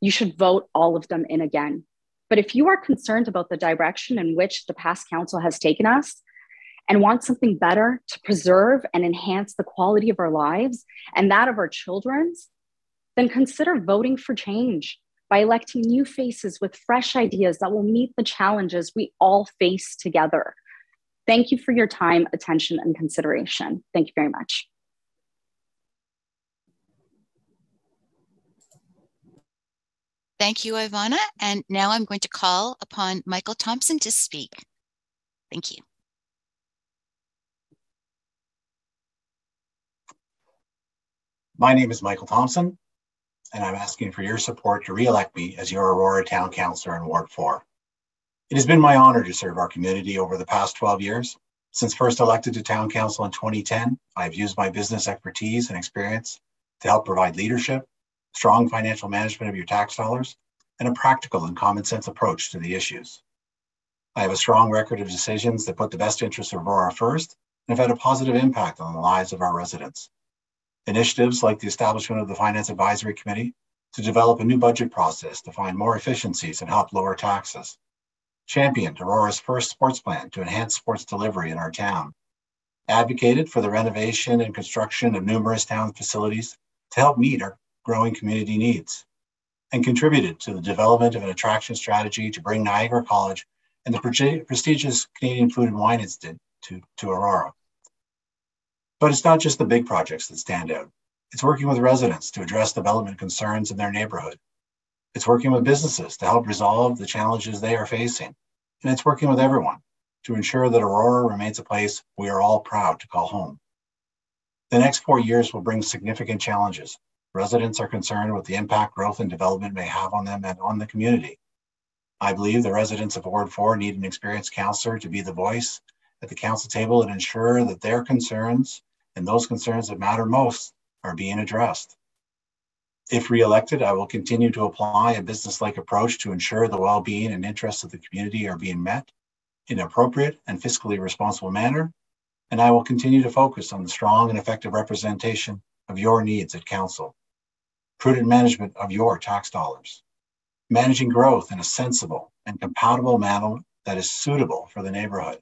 You should vote all of them in again. But if you are concerned about the direction in which the past council has taken us and want something better to preserve and enhance the quality of our lives and that of our children's, then consider voting for change by electing new faces with fresh ideas that will meet the challenges we all face together. Thank you for your time, attention, and consideration. Thank you very much. Thank you, Ivana. And now I'm going to call upon Michael Thompson to speak. Thank you. My name is Michael Thompson, and I'm asking for your support to re-elect me as your Aurora Town Councillor in Ward 4. It has been my honor to serve our community over the past 12 years. Since first elected to Town Council in 2010, I've used my business expertise and experience to help provide leadership, strong financial management of your tax dollars, and a practical and common sense approach to the issues. I have a strong record of decisions that put the best interests of Aurora first and have had a positive impact on the lives of our residents. Initiatives like the establishment of the Finance Advisory Committee to develop a new budget process to find more efficiencies and help lower taxes. Championed Aurora's first sports plan to enhance sports delivery in our town. Advocated for the renovation and construction of numerous town facilities to help meet our growing community needs. And contributed to the development of an attraction strategy to bring Niagara College and the prestigious Canadian Food and Wine Institute to Aurora. But it's not just the big projects that stand out. It's working with residents to address development concerns in their neighborhood. It's working with businesses to help resolve the challenges they are facing. And it's working with everyone to ensure that Aurora remains a place we are all proud to call home. The next 4 years will bring significant challenges. Residents are concerned with the impact growth and development may have on them and on the community. I believe the residents of Ward 4 need an experienced councillor to be the voice at the council table and ensure that their concerns and those concerns that matter most are being addressed. If re-elected, I will continue to apply a business-like approach to ensure the well-being and interests of the community are being met in an appropriate and fiscally responsible manner, and I will continue to focus on the strong and effective representation of your needs at council, prudent management of your tax dollars, managing growth in a sensible and compatible manner that is suitable for the neighborhood,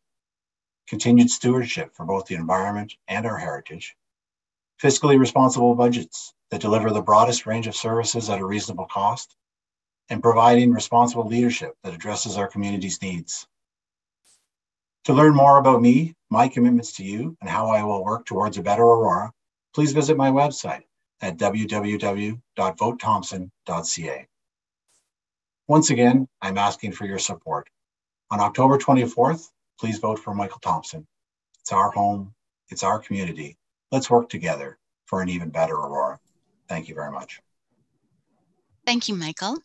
continued stewardship for both the environment and our heritage, fiscally responsible budgets that deliver the broadest range of services at a reasonable cost, and providing responsible leadership that addresses our community's needs. To learn more about me, my commitments to you, and how I will work towards a better Aurora, please visit my website at www.votethompson.ca. Once again, I'm asking for your support. On October 24th, please vote for Michael Thompson. It's our home, it's our community. Let's work together for an even better Aurora. Thank you very much. Thank you, Michael.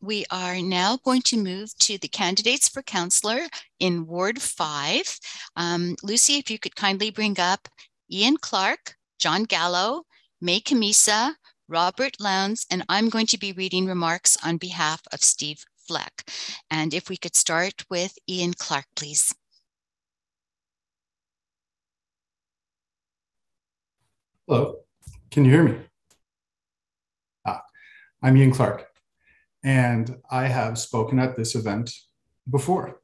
We are now going to move to the candidates for councillor in Ward 5. Lucy, if you could kindly bring up Ian Clark, John Gallo, May Camisa, Robert Lowndes, and I'm going to be reading remarks on behalf of Steve Fleck. And if we could start with Ian Clark, please. Hello, can you hear me? I'm Ian Clark, and I have spoken at this event before.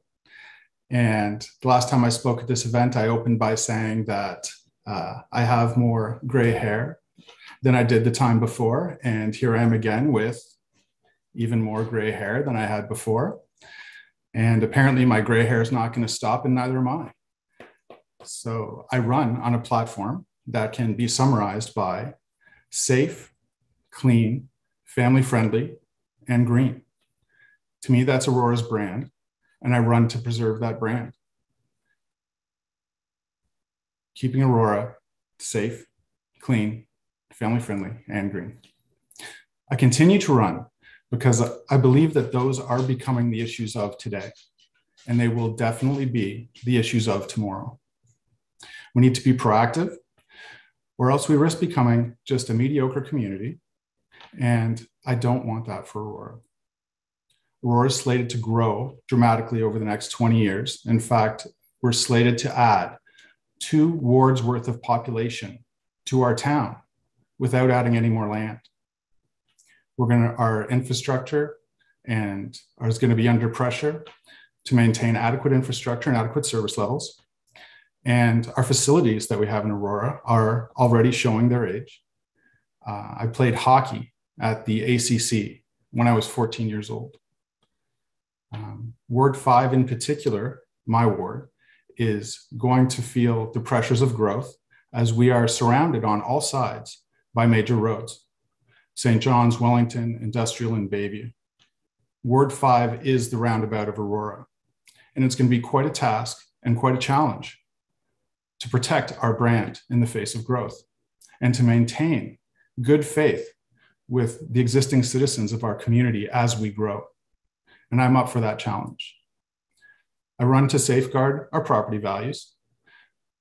And the last time I spoke at this event, I opened by saying that I have more gray hair than I did the time before. And here I am again with even more gray hair than I had before. And apparently my gray hair is not going to stop, and neither am I. So I run on a platform that can be summarized by safe, clean, family-friendly, and green. To me, that's Aurora's brand, and I run to preserve that brand. Keeping Aurora safe, clean, family-friendly, and green. I continue to run because I believe that those are becoming the issues of today, and they will definitely be the issues of tomorrow. We need to be proactive, or else we risk becoming just a mediocre community, and I don't want that for Aurora. Aurora is slated to grow dramatically over the next 20 years. In fact, we're slated to add 2 wards worth of population to our town without adding any more land. Our infrastructure is going to be under pressure to maintain adequate infrastructure and adequate service levels. And our facilities that we have in Aurora are already showing their age. I played hockey at the ACC when I was 14 years old. Ward 5 in particular, my ward, is going to feel the pressures of growth as we are surrounded on all sides by major roads. St. John's, Wellington, Industrial, and Bayview. Ward 5 is the roundabout of Aurora, and it's going to be quite a task and quite a challenge to protect our brand in the face of growth and to maintain good faith with the existing citizens of our community as we grow. And I'm up for that challenge. I run to safeguard our property values,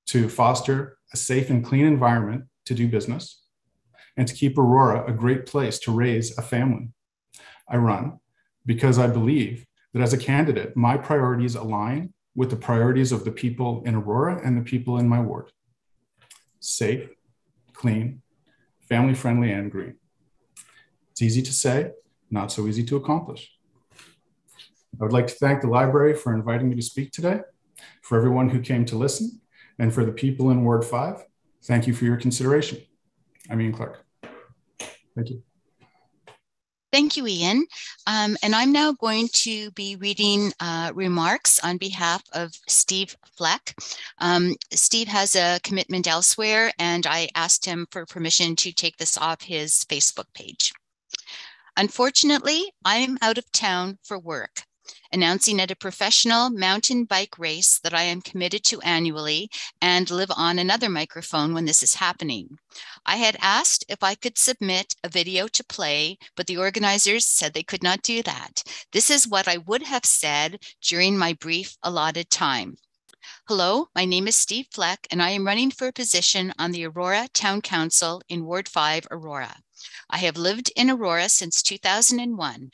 to foster a safe and clean environment to do business, and to keep Aurora a great place to raise a family. I run because I believe that as a candidate, my priorities align with the priorities of the people in Aurora and the people in my ward. Safe, clean, family-friendly, and green. It's easy to say, not so easy to accomplish. I would like to thank the library for inviting me to speak today, for everyone who came to listen, and for the people in Ward 5, thank you for your consideration. I'm Ian Clark. Thank you. Thank you, Ian. And I'm now going to be reading remarks on behalf of Steve Fleck. Steve has a commitment elsewhere, and I asked him for permission to take this off his Facebook page. Unfortunately, I'm out of town for work, announcing at a professional mountain bike race that I am committed to annually and live on another microphone when this is happening. I had asked if I could submit a video to play, but the organizers said they could not do that. This is what I would have said during my brief allotted time. Hello, my name is Steve Fleck, and I am running for a position on the Aurora Town Council in Ward 5, Aurora. I have lived in Aurora since 2001.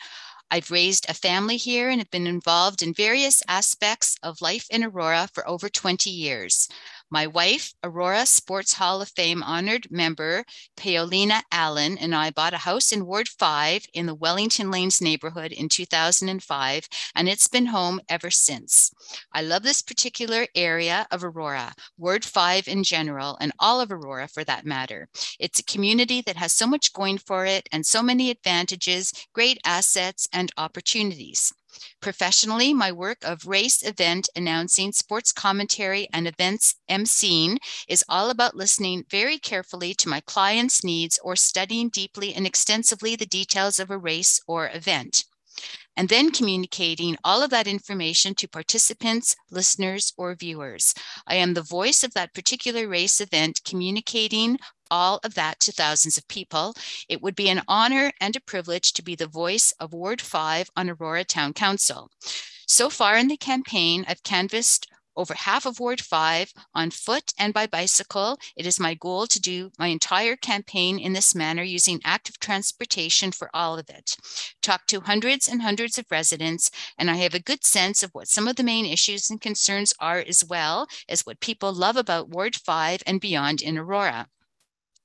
I've raised a family here and have been involved in various aspects of life in Aurora for over 20 years. My wife, Aurora Sports Hall of Fame honored member Paolina Allen, and I bought a house in Ward 5 in the Wellington Lanes neighborhood in 2005, and it's been home ever since. I love this particular area of Aurora, Ward 5 in general, and all of Aurora for that matter. It's a community that has so much going for it and so many advantages, great assets, and opportunities. Professionally, my work of race event announcing, sports commentary, and events emceeing is all about listening very carefully to my clients' needs or studying deeply and extensively the details of a race or event, and then communicating all of that information to participants, listeners, or viewers. I am the voice of that particular race event, communicating all of that to thousands of people. It would be an honor and a privilege to be the voice of Ward 5 on Aurora Town Council. So far in the campaign, I've canvassed over half of Ward 5 on foot and by bicycle. It is my goal to do my entire campaign in this manner using active transportation for all of it. Talk to hundreds and hundreds of residents, and I have a good sense of what some of the main issues and concerns are, as well as what people love about Ward 5 and beyond in Aurora.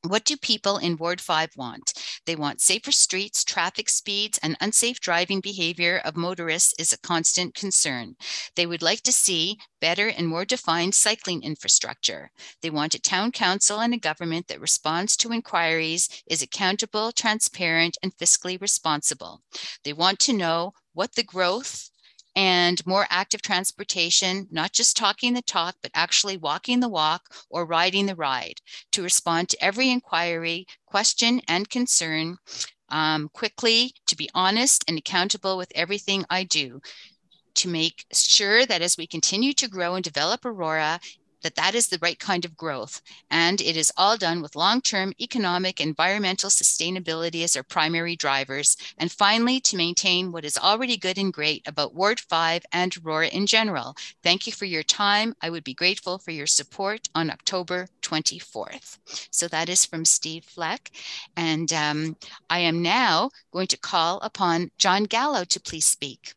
What do people in Ward 5 want? They want safer streets, traffic speeds, and unsafe driving behavior of motorists is a constant concern. They would like to see better and more defined cycling infrastructure. They want a town council and a government that responds to inquiries, is accountable, transparent, and fiscally responsible. They want to know what the growth and more active transportation, not just talking the talk, but actually walking the walk or riding the ride, to respond to every inquiry, question, and concern quickly, to be honest and accountable with everything I do, to make sure that as we continue to grow and develop Aurora, that is the right kind of growth. And it is all done with long-term economic, environmental sustainability as our primary drivers. And finally, to maintain what is already good and great about Ward 5 and Aurora in general. Thank you for your time. I would be grateful for your support on October 24th. So that is from Steve Fleck. And I am now going to call upon John Gallo to please speak.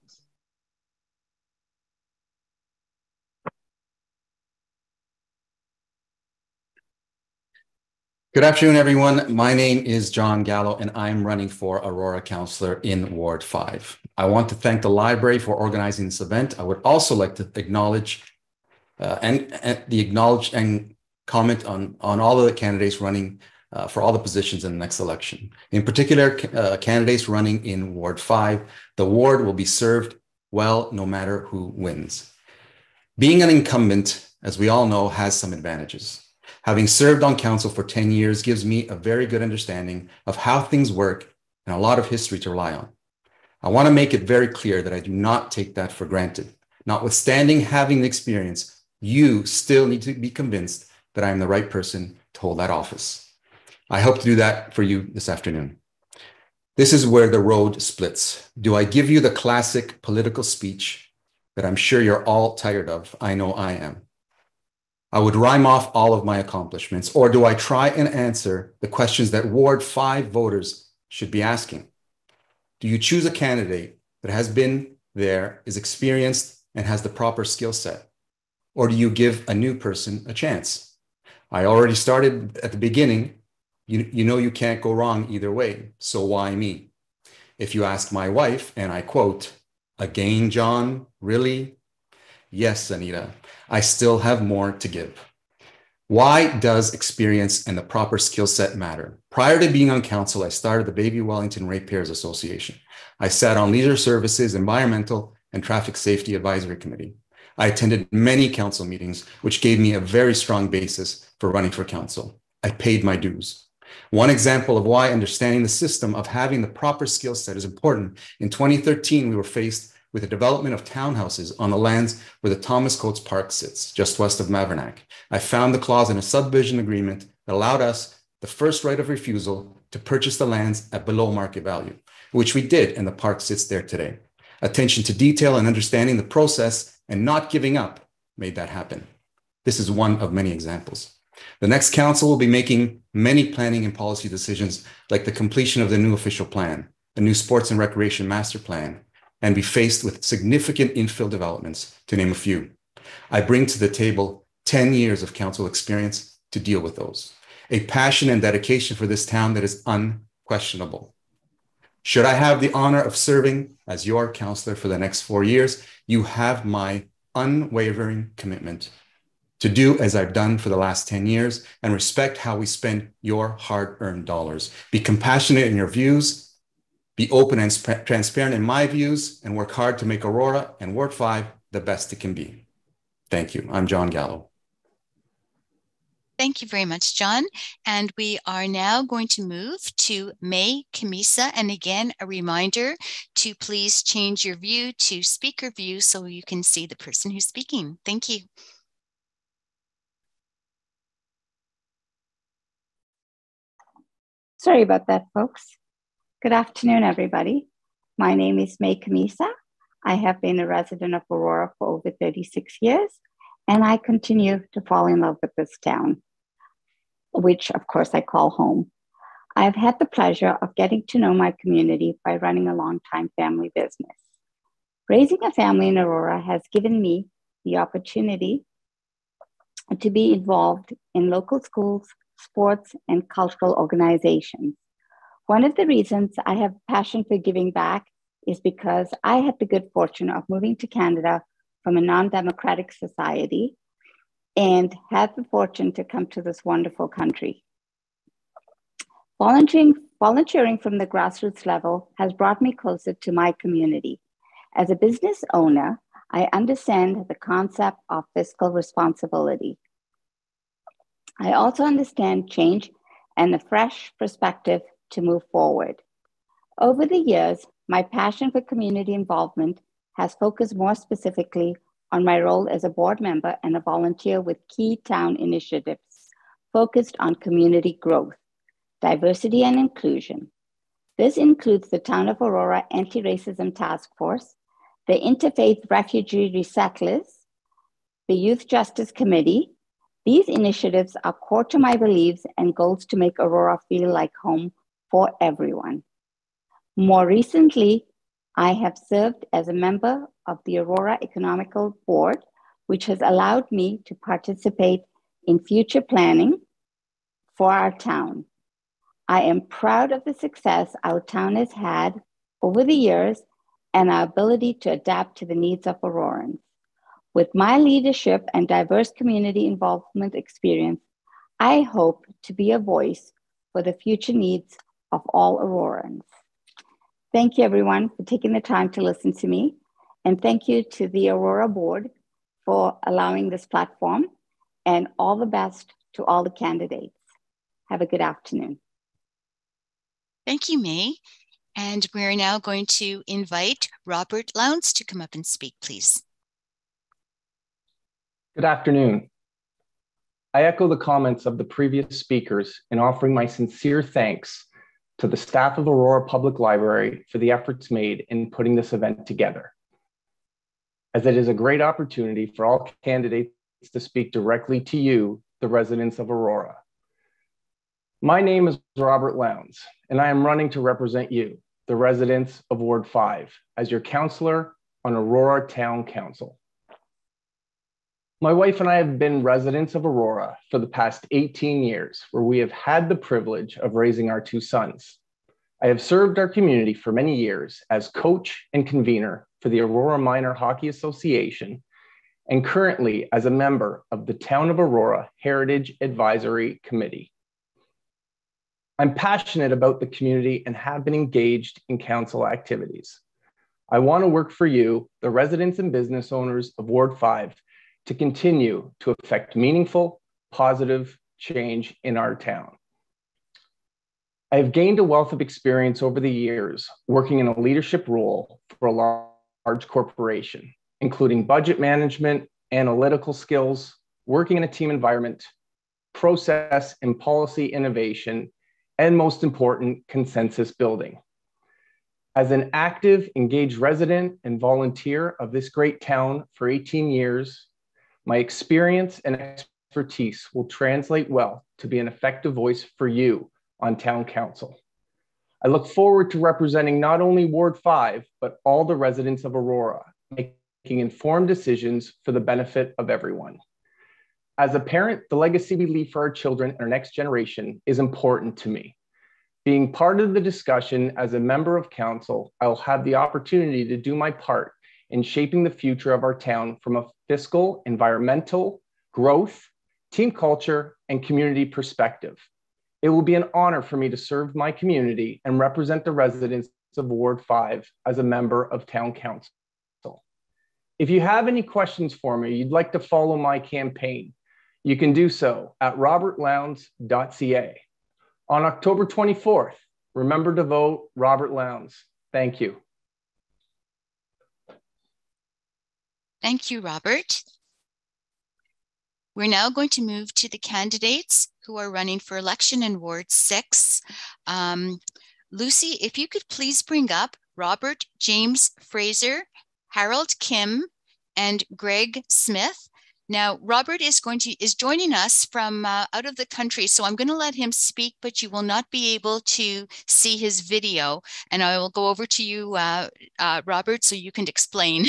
Good afternoon, everyone. My name is John Gallo, and I'm running for Aurora Councillor in Ward 5. I want to thank the library for organizing this event. I would also like to acknowledge and comment on all of the candidates running for all the positions in the next election. In particular, candidates running in Ward 5. The ward will be served well no matter who wins. Being an incumbent, as we all know, has some advantages. Having served on council for 10 years gives me a very good understanding of how things work and a lot of history to rely on. I want to make it very clear that I do not take that for granted. Notwithstanding having the experience, you still need to be convinced that I am the right person to hold that office. I hope to do that for you this afternoon. This is where the road splits. Do I give you the classic political speech that I'm sure you're all tired of? I know I am. I would rhyme off all of my accomplishments, or do I try and answer the questions that Ward 5 voters should be asking? Do you choose a candidate that has been there, is experienced, and has the proper skill set? Or do you give a new person a chance? I already started at the beginning. You know you can't go wrong either way, so why me? If you ask my wife, and I quote, "Again, John, really?" Yes, Anita, I still have more to give. Why does experience and the proper skill set matter? Prior to being on council, I started the Baby Wellington Ratepayers Association. I sat on Leisure Services, Environmental, and Traffic Safety Advisory Committee. I attended many council meetings, which gave me a very strong basis for running for council. I paid my dues. One example of why understanding the system of having the proper skill set is important. In 2013, we were faced with the development of townhouses on the lands where the Thomas Coates Park sits, just west of Mavernack. I found the clause in a subdivision agreement that allowed us the first right of refusal to purchase the lands at below market value, which we did, and the park sits there today. Attention to detail and understanding the process and not giving up made that happen. This is one of many examples. The next council will be making many planning and policy decisions, like the completion of the new official plan, the new sports and recreation master plan, and be faced with significant infill developments, to name a few. I bring to the table 10 years of council experience to deal with those. A passion and dedication for this town that is unquestionable. Should I have the honor of serving as your councillor for the next 4 years, you have my unwavering commitment to do as I've done for the last 10 years and respect how we spend your hard-earned dollars. Be compassionate in your views, be open and transparent in my views, and work hard to make Aurora and Ward 5 the best it can be. Thank you. I'm John Gallo. Thank you very much, John. And we are now going to move to May Kamisa. And again, a reminder to please change your view to speaker view so you can see the person who's speaking. Thank you. Sorry about that, folks. Good afternoon, everybody. My name is May Kamisa. I have been a resident of Aurora for over 36 years, and I continue to fall in love with this town, which of course I call home. I've had the pleasure of getting to know my community by running a long-time family business. Raising a family in Aurora has given me the opportunity to be involved in local schools, sports, and cultural organizations. One of the reasons I have a passion for giving back is because I had the good fortune of moving to Canada from a non-democratic society and had the fortune to come to this wonderful country. Volunteering from the grassroots level has brought me closer to my community. As a business owner, I understand the concept of fiscal responsibility. I also understand change and a fresh perspective to move forward. Over the years, my passion for community involvement has focused more specifically on my role as a board member and a volunteer with key town initiatives focused on community growth, diversity, and inclusion. This includes the Town of Aurora Anti-Racism Task Force, the Interfaith Refugee Resettlers, the Youth Justice Committee. These initiatives are core to my beliefs and goals to make Aurora feel like home for everyone. More recently, I have served as a member of the Aurora Economical Board, which has allowed me to participate in future planning for our town. I am proud of the success our town has had over the years and our ability to adapt to the needs of Aurorans. With my leadership and diverse community involvement experience, I hope to be a voice for the future needs of all Aurorans. Thank you, everyone, for taking the time to listen to me. And thank you to the Aurora Board for allowing this platform, and all the best to all the candidates. Have a good afternoon. Thank you, May. And we're now going to invite Robert Lowndes to come up and speak, please. Good afternoon. I echo the comments of the previous speakers in offering my sincere thanks to the staff of Aurora Public Library for the efforts made in putting this event together, as it is a great opportunity for all candidates to speak directly to you, the residents of Aurora. My name is Robert Lowndes, and I am running to represent you, the residents of Ward 5, as your councillor on Aurora Town Council. My wife and I have been residents of Aurora for the past 18 years, where we have had the privilege of raising our two sons. I have served our community for many years as coach and convener for the Aurora Minor Hockey Association, and currently as a member of the Town of Aurora Heritage Advisory Committee. I'm passionate about the community and have been engaged in council activities. I want to work for you, the residents and business owners of Ward 5, to continue to affect meaningful, positive change in our town. I have gained a wealth of experience over the years working in a leadership role for a large corporation, including budget management, analytical skills, working in a team environment, process and policy innovation, and most important, consensus building. As an active, engaged resident and volunteer of this great town for 18 years, my experience and expertise will translate well to be an effective voice for you on Town Council. I look forward to representing not only Ward 5, but all the residents of Aurora, making informed decisions for the benefit of everyone. As a parent, the legacy we leave for our children and our next generation is important to me. Being part of the discussion as a member of council, I will have the opportunity to do my part in shaping the future of our town from a fiscal, environmental, growth, team culture, and community perspective. It will be an honor for me to serve my community and represent the residents of Ward 5 as a member of Town Council. If you have any questions for me, you'd like to follow my campaign, you can do so at robertlowndes.ca. On October 24th, remember to vote Robert Lowndes. Thank you. Thank you, Robert. We're now going to move to the candidates who are running for election in Ward 6. Lucy, if you could please bring up Robert James Fraser, Harold Kim, and Greg Smith. Now, Robert is joining us from out of the country, so I'm going to let him speak, but you will not be able to see his video. And I will go over to you, Robert, so you can explain.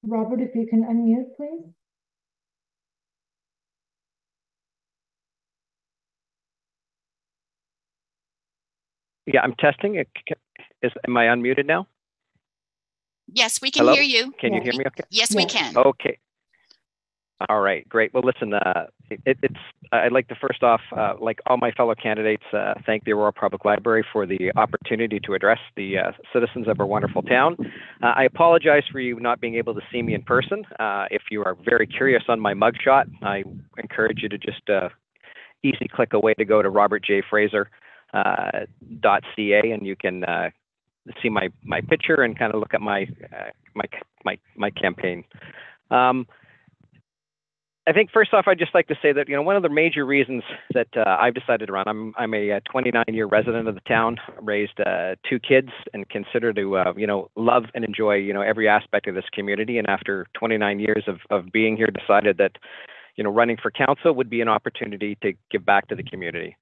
Robert, if you can unmute, please. Yeah, I'm testing. Am I unmuted now? Yes, we can Hello? hear you. Can you hear me okay? Yes, we can. Okay. All right, great. Well, listen, I'd like to first off, like all my fellow candidates, thank the Aurora Public Library for the opportunity to address the citizens of our wonderful town. I apologize for you not being able to see me in person. If you are very curious on my mugshot, I encourage you to just easy click away to go to robertjfraser.ca, and you can see my picture and kind of look at my campaign. I think first off, I'd just like to say that, one of the major reasons that I've decided to run, I'm a 29-year resident of the town, raised 2 kids, and consider to, love and enjoy, every aspect of this community. And after 29 years of being here, decided that, running for council would be an opportunity to give back to the community.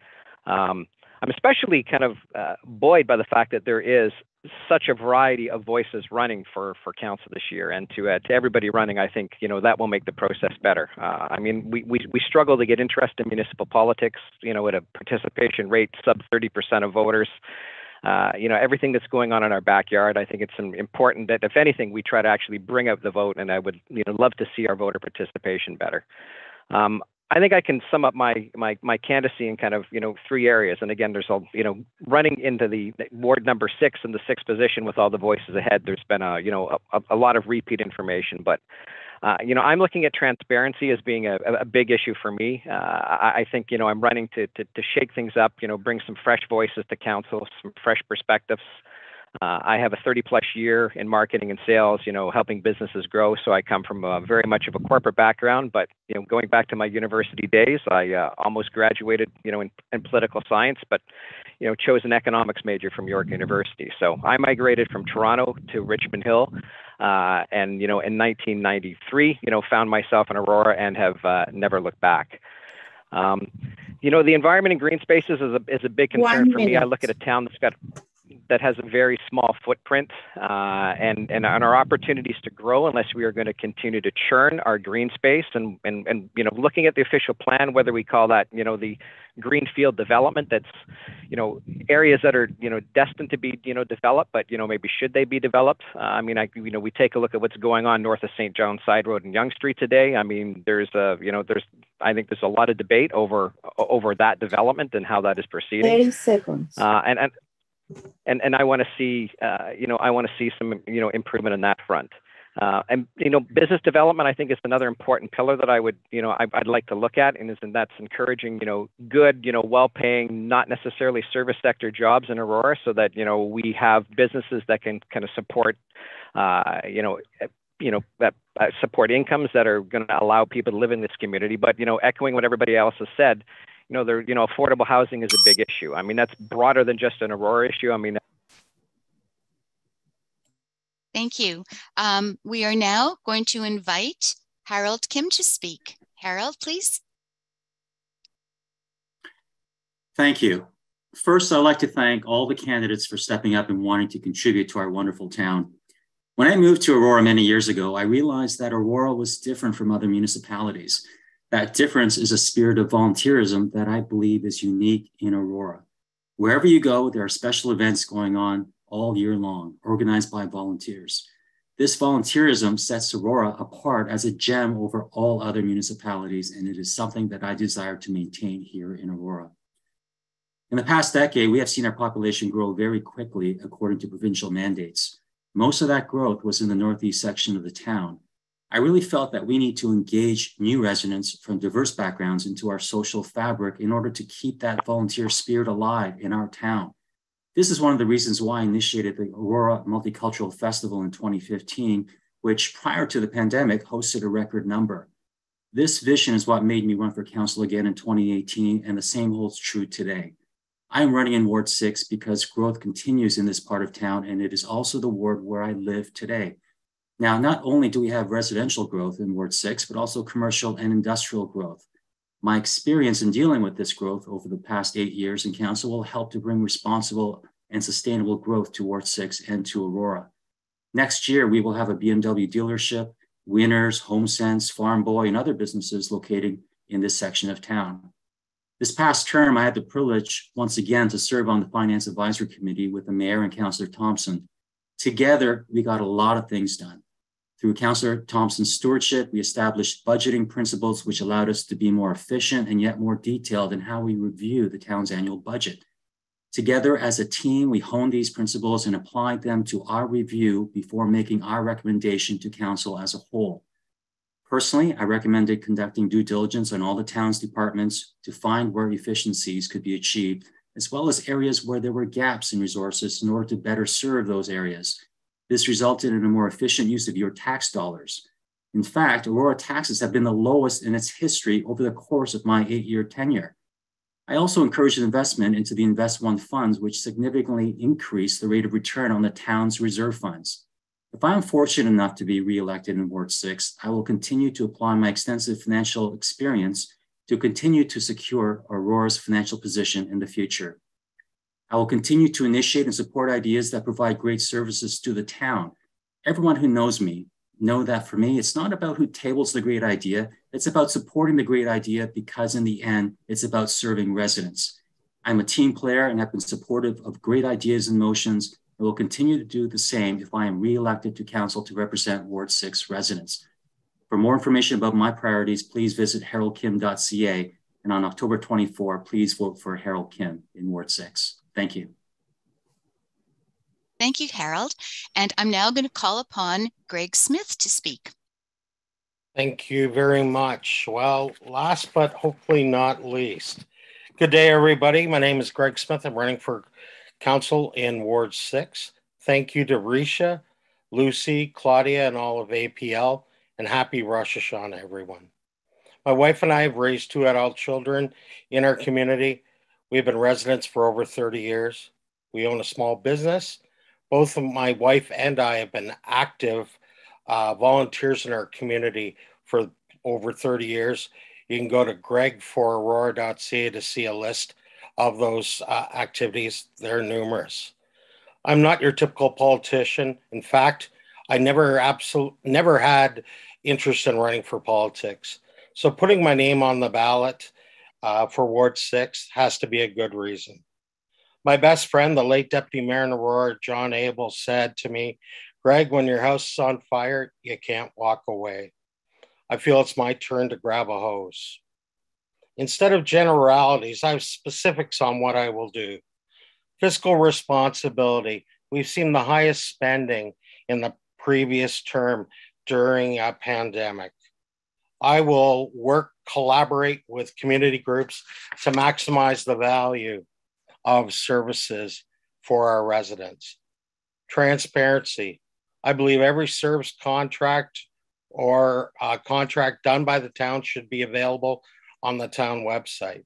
I'm especially kind of buoyed by the fact that there is such a variety of voices running for council this year, and to everybody running, I think that will make the process better. I mean, we struggle to get interest in municipal politics, at a participation rate sub 30% of voters. Everything that's going on in our backyard, I think it's important that, if anything, we try to actually bring out the vote, and I would love to see our voter participation better. I think I can sum up my candidacy in kind of 3 areas. And again, there's running into the ward number 6 in the 6th position with all the voices ahead. There's been a lot of repeat information, but I'm looking at transparency as being a big issue for me. I think I'm running to shake things up, bring some fresh voices to council, some fresh perspectives. I have a 30-plus year in marketing and sales, helping businesses grow. So I come from very much of a corporate background, but, going back to my university days, I almost graduated, in political science, but, chose an economics major from York University. So I migrated from Toronto to Richmond Hill, and, in 1993, found myself in Aurora and have never looked back. The environment and green spaces is a big concern for me. I look at a town that has a very small footprint, and our opportunities to grow, unless we are going to continue to churn our green space, and looking at the official plan, whether we call that the greenfield development, that's areas that are destined to be developed, but maybe should they be developed? We take a look at what's going on north of St. John's Side Road and Yonge Street today. I mean, I think there's a lot of debate over that development and how that is proceeding. 30 seconds. And I want to see, some, improvement on that front. And business development, I think, is another important pillar that I would, I'd like to look at, and that's encouraging, good, well-paying, not necessarily service sector jobs in Aurora, so that we have businesses that can kind of support, support incomes that are going to allow people to live in this community. But echoing what everybody else has said, affordable housing is a big issue. I mean, that's broader than just an Aurora issue. I mean, Thank you. We are now going to invite Harold Kim to speak. Harold, please. Thank you. First, I'd like to thank all the candidates for stepping up and wanting to contribute to our wonderful town. When I moved to Aurora many years ago, I realized that Aurora was different from other municipalities. That difference is a spirit of volunteerism that I believe is unique in Aurora. Wherever you go, there are special events going on all year long, organized by volunteers. This volunteerism sets Aurora apart as a gem over all other municipalities, and it is something that I desire to maintain here in Aurora. In the past decade, we have seen our population grow very quickly according to provincial mandates. Most of that growth was in the northeast section of the town. I really felt that we need to engage new residents from diverse backgrounds into our social fabric in order to keep that volunteer spirit alive in our town. This is one of the reasons why I initiated the Aurora Multicultural Festival in 2015, which prior to the pandemic hosted a record number. This vision is what made me run for council again in 2018, and the same holds true today. I'm running in Ward 6 because growth continues in this part of town, and it is also the ward where I live today. Now, not only do we have residential growth in Ward 6, but also commercial and industrial growth. My experience in dealing with this growth over the past 8 years in council will help to bring responsible and sustainable growth to Ward 6 and to Aurora. Next year, we will have a BMW dealership, Winners, HomeSense, Farm Boy, and other businesses located in this section of town. This past term, I had the privilege once again to serve on the Finance Advisory Committee with the Mayor and Councillor Thompson. Together, we got a lot of things done. Through Councillor Thompson's stewardship, we established budgeting principles which allowed us to be more efficient and yet more detailed in how we review the town's annual budget. Together as a team, we honed these principles and applied them to our review before making our recommendation to council as a whole. Personally, I recommended conducting due diligence on all the town's departments to find where efficiencies could be achieved, as well as areas where there were gaps in resources in order to better serve those areas. This resulted in a more efficient use of your tax dollars. In fact, Aurora taxes have been the lowest in its history over the course of my 8-year tenure. I also encouraged investment into the Invest One funds, which significantly increased the rate of return on the town's reserve funds. If I am fortunate enough to be re-elected in Ward 6, I will continue to apply my extensive financial experience to continue to secure Aurora's financial position in the future. I will continue to initiate and support ideas that provide great services to the town. Everyone who knows me know that for me, it's not about who tables the great idea. It's about supporting the great idea because in the end, it's about serving residents. I'm a team player and have been supportive of great ideas and motions and will continue to do the same if I am re-elected to council to represent Ward 6 residents. For more information about my priorities, please visit haroldkim.ca. And on October 24, please vote for Harold Kim in Ward 6. Thank you. Thank you, Harold. And I'm now going to call upon Greg Smith to speak. Thank you very much. Well, last but hopefully not least, good day, everybody. My name is Greg Smith. I'm running for council in Ward 6. Thank you to Risha, Lucy, Claudia, and all of APL, and happy Rosh Hashanah, everyone. My wife and I have raised 2 adult children in our community. We've been residents for over 30 years. We own a small business. Both of my wife and I have been active volunteers in our community for over 30 years. You can go to gregforaurora.ca to see a list of those activities. They're numerous. I'm not your typical politician. In fact, I never had interest in running for politics. So putting my name on the ballot for Ward 6 has to be a good reason. My best friend, the late Deputy Mayor in Aurora, John Abel, said to me, Greg, when your house is on fire, you can't walk away. I feel it's my turn to grab a hose. Instead of generalities, I have specifics on what I will do. Fiscal responsibility. We've seen the highest spending in the previous term during a pandemic. I will collaborate with community groups to maximize the value of services for our residents. Transparency. I believe every service contract or contract done by the town should be available on the town website.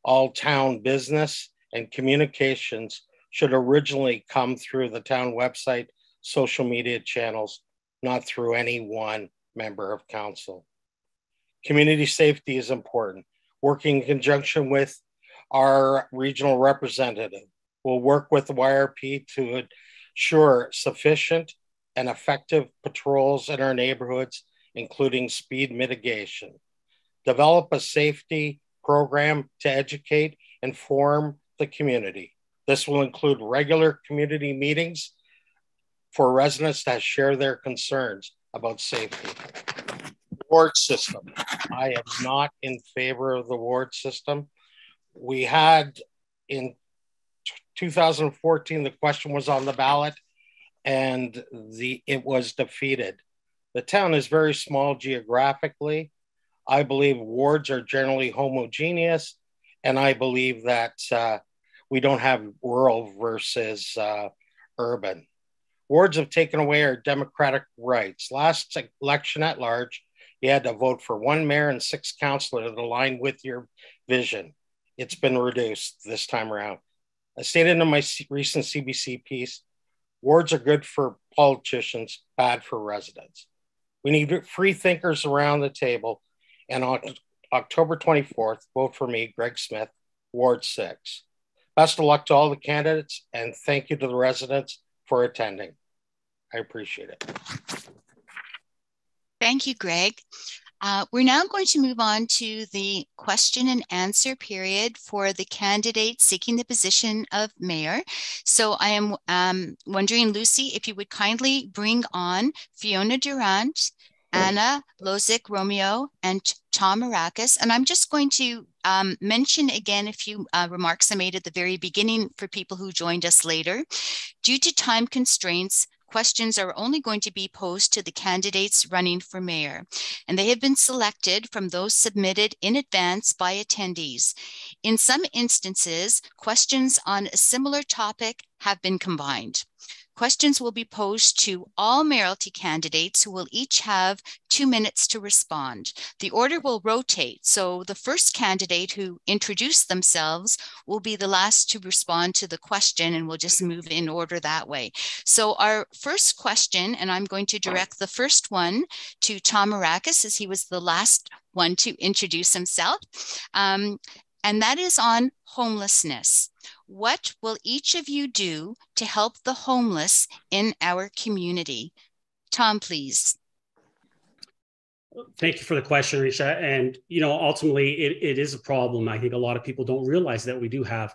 All town business and communications should originally come through the town website, social media channels, not through any one member of council. Community safety is important. Working in conjunction with our regional representative, we'll work with the YRP to ensure sufficient and effective patrols in our neighborhoods, including speed mitigation. Develop a safety program to educate and inform the community. This will include regular community meetings for residents to share their concerns about safety. Ward system. I am not in favor of the ward system. We had in 2014, the question was on the ballot and it was defeated. The town is very small geographically. I believe wards are generally homogeneous, and I believe that we don't have rural versus urban. Wards have taken away our democratic rights. Last election at large, you had to vote for 1 mayor and 6 councillors that aligned with your vision. it's been reduced this time around. As stated in my recent CBC piece, wards are good for politicians, bad for residents. We need free thinkers around the table, and on October 24th, vote for me, Greg Smith, Ward 6. Best of luck to all the candidates, and thank you to the residents for attending. I appreciate it. Thank you, Greg. We're now going to move on to the question and answer period for the candidate seeking the position of mayor. So I am wondering, Lucy, if you would kindly bring on Fiona Durant, Anna Lozic-Romeo, and Tom Marakis. And I'm just going to mention again a few remarks I made at the very beginning for people who joined us later. Due to time constraints, questions are only going to be posed to the candidates running for mayor, and they have been selected from those submitted in advance by attendees. In some instances, questions on a similar topic have been combined. Questions will be posed to all mayoralty candidates, who will each have 2 minutes to respond. The order will rotate, so the first candidate who introduced themselves will be the last to respond to the question, and we'll just move in order that way. So our first question, and I'm going to direct the first one to Tom Marakis, as he was the last one to introduce himself, and that is on homelessness. What will each of you do to help the homeless in our community? Tom, please. Thank you for the question, Risha. And, ultimately it is a problem. I think a lot of people don't realize that we do have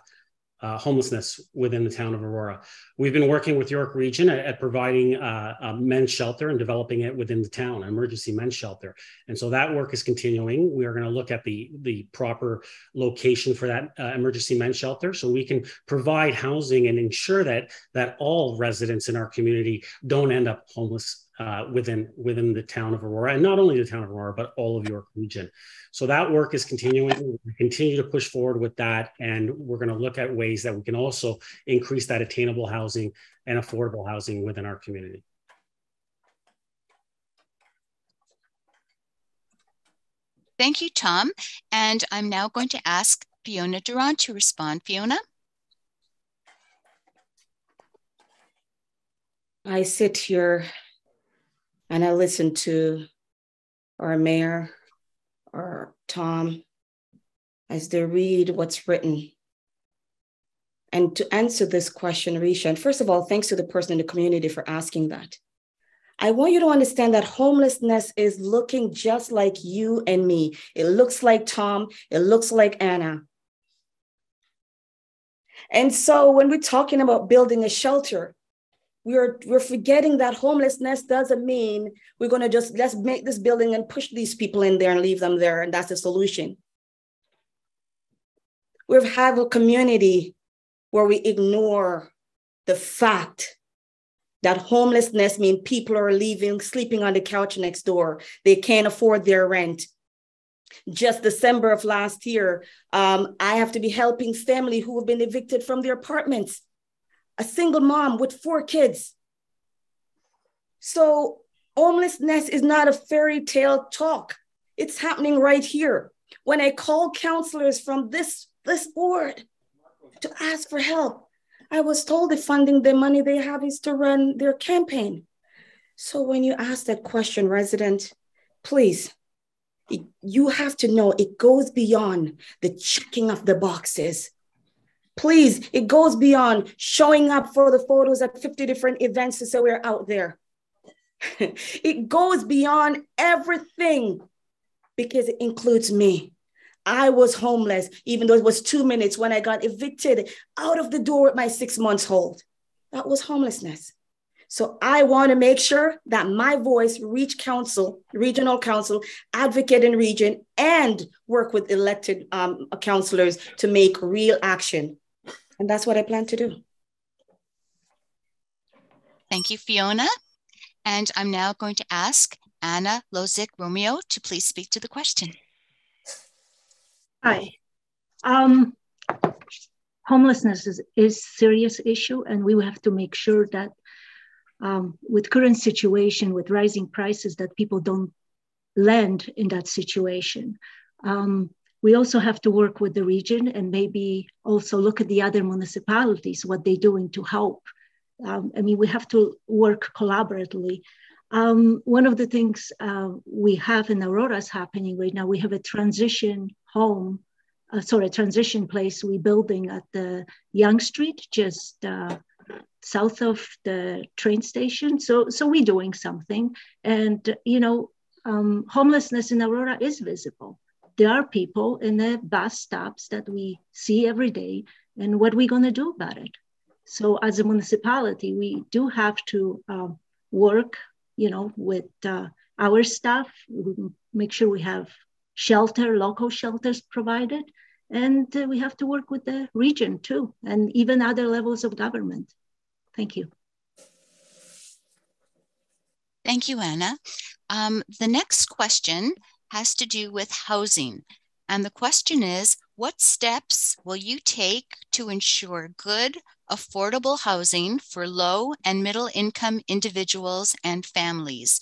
homelessness within the town of Aurora. We've been working with York Region at providing a men's shelter and developing it within the town, an emergency men's shelter. And so that work is continuing. We are going to look at the proper location for that emergency men's shelter, so we can provide housing and ensure that all residents in our community don't end up homeless within the town of Aurora, and not only the town of Aurora, but all of York Region. So that work is continuing. We continue to push forward with that, and we're going to look at ways that we can also increase that attainable housing and affordable housing within our community. Thank you, Tom. And I'm now going to ask Fiona Durant to respond. Fiona? I sit here and I listen to our mayor, or Tom, as they read what's written. And to answer this question, Risha, and first of all, thanks to the person in the community for asking that. I want you to understand that homelessness is looking just like you and me. It looks like Tom, it looks like Anna. And so when we're talking about building a shelter, we're forgetting that homelessness doesn't mean we're going to just, let's make this building and push these people in there and leave them there, and that's the solution. We've had a community where we ignore the fact that homelessness means people are leaving, sleeping on the couch next door. They can't afford their rent. Just December of last year, I have to be helping family who have been evicted from their apartments. A single mom with 4 kids. So homelessness is not a fairy tale talk. It's happening right here. When I call counselors from this board to ask for help, I was told the funding, the money they have is to run their campaign. So when you ask that question, resident, please, you have to know it goes beyond the checking of the boxes. Please, it goes beyond showing up for the photos at 50 different events to say we're out there. It goes beyond everything, because it includes me. I was homeless, even though it was 2 minutes when I got evicted out of the door with my 6 months old. That was homelessness. So I want to make sure that my voice reach council, regional council, advocate in region, and work with elected councilors to make real action. And that's what I plan to do. Thank you, Fiona. And I'm now going to ask Anna Lozic-Romeo to please speak to the question. Hi. Homelessness is a serious issue, and we have to make sure that with current situation, with rising prices, that people don't land in that situation. we also have to work with the region and maybe also look at the other municipalities, what they're doing to help. I mean, we have to work collaboratively. One of the things we have in Aurora is happening right now. We have a transition home, transition place we're building at the Young Street, just south of the train station. So we're doing something. And, you know, homelessness in Aurora is visible. There are people in the bus stops that we see every day, and what are we going to do about it? So as a municipality, we do have to work, you know, with our staff, make sure we have local shelters provided, and we have to work with the region too, and even other levels of government. Thank you. Thank you, Anna. The next question has to do with housing. And the question is, what steps will you take to ensure good, affordable housing for low and middle income individuals and families?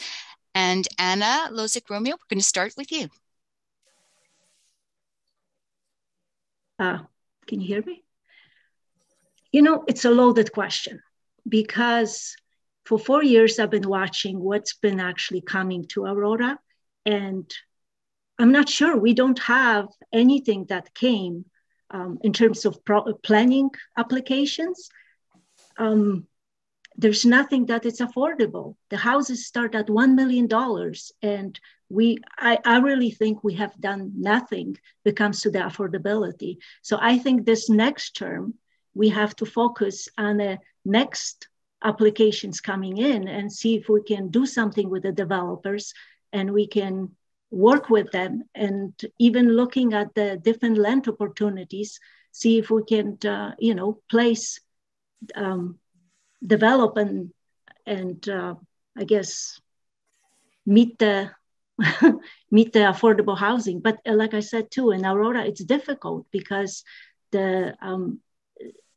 And Anna Lozic-Romeo, we're going to start with you. Can you hear me? You know, it's a loaded question because for 4 years, I've been watching what's been actually coming to Aurora, and I'm not sure. We don't have anything that came in terms of planning applications. There's nothing that is affordable. The houses start at $1 million, and I really think we have done nothing when it comes to the affordability. So I think this next term, we have to focus on the next applications coming in and see if we can do something with the developers, and we can work with them, and even looking at the different land opportunities, see if we can, you know, place, develop and I guess meet the meet the affordable housing. But like I said too, in Aurora, it's difficult because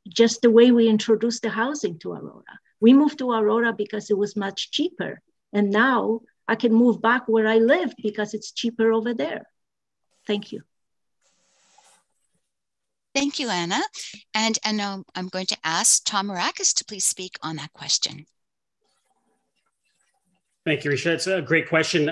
just the way we introduced the housing to Aurora. We moved to Aurora because it was much cheaper, and now I can move back where I lived because it's cheaper over there. Thank you. Thank you, Anna. And now I'm going to ask Tom Marakis to please speak on that question. Thank you, Risha. It's a great question.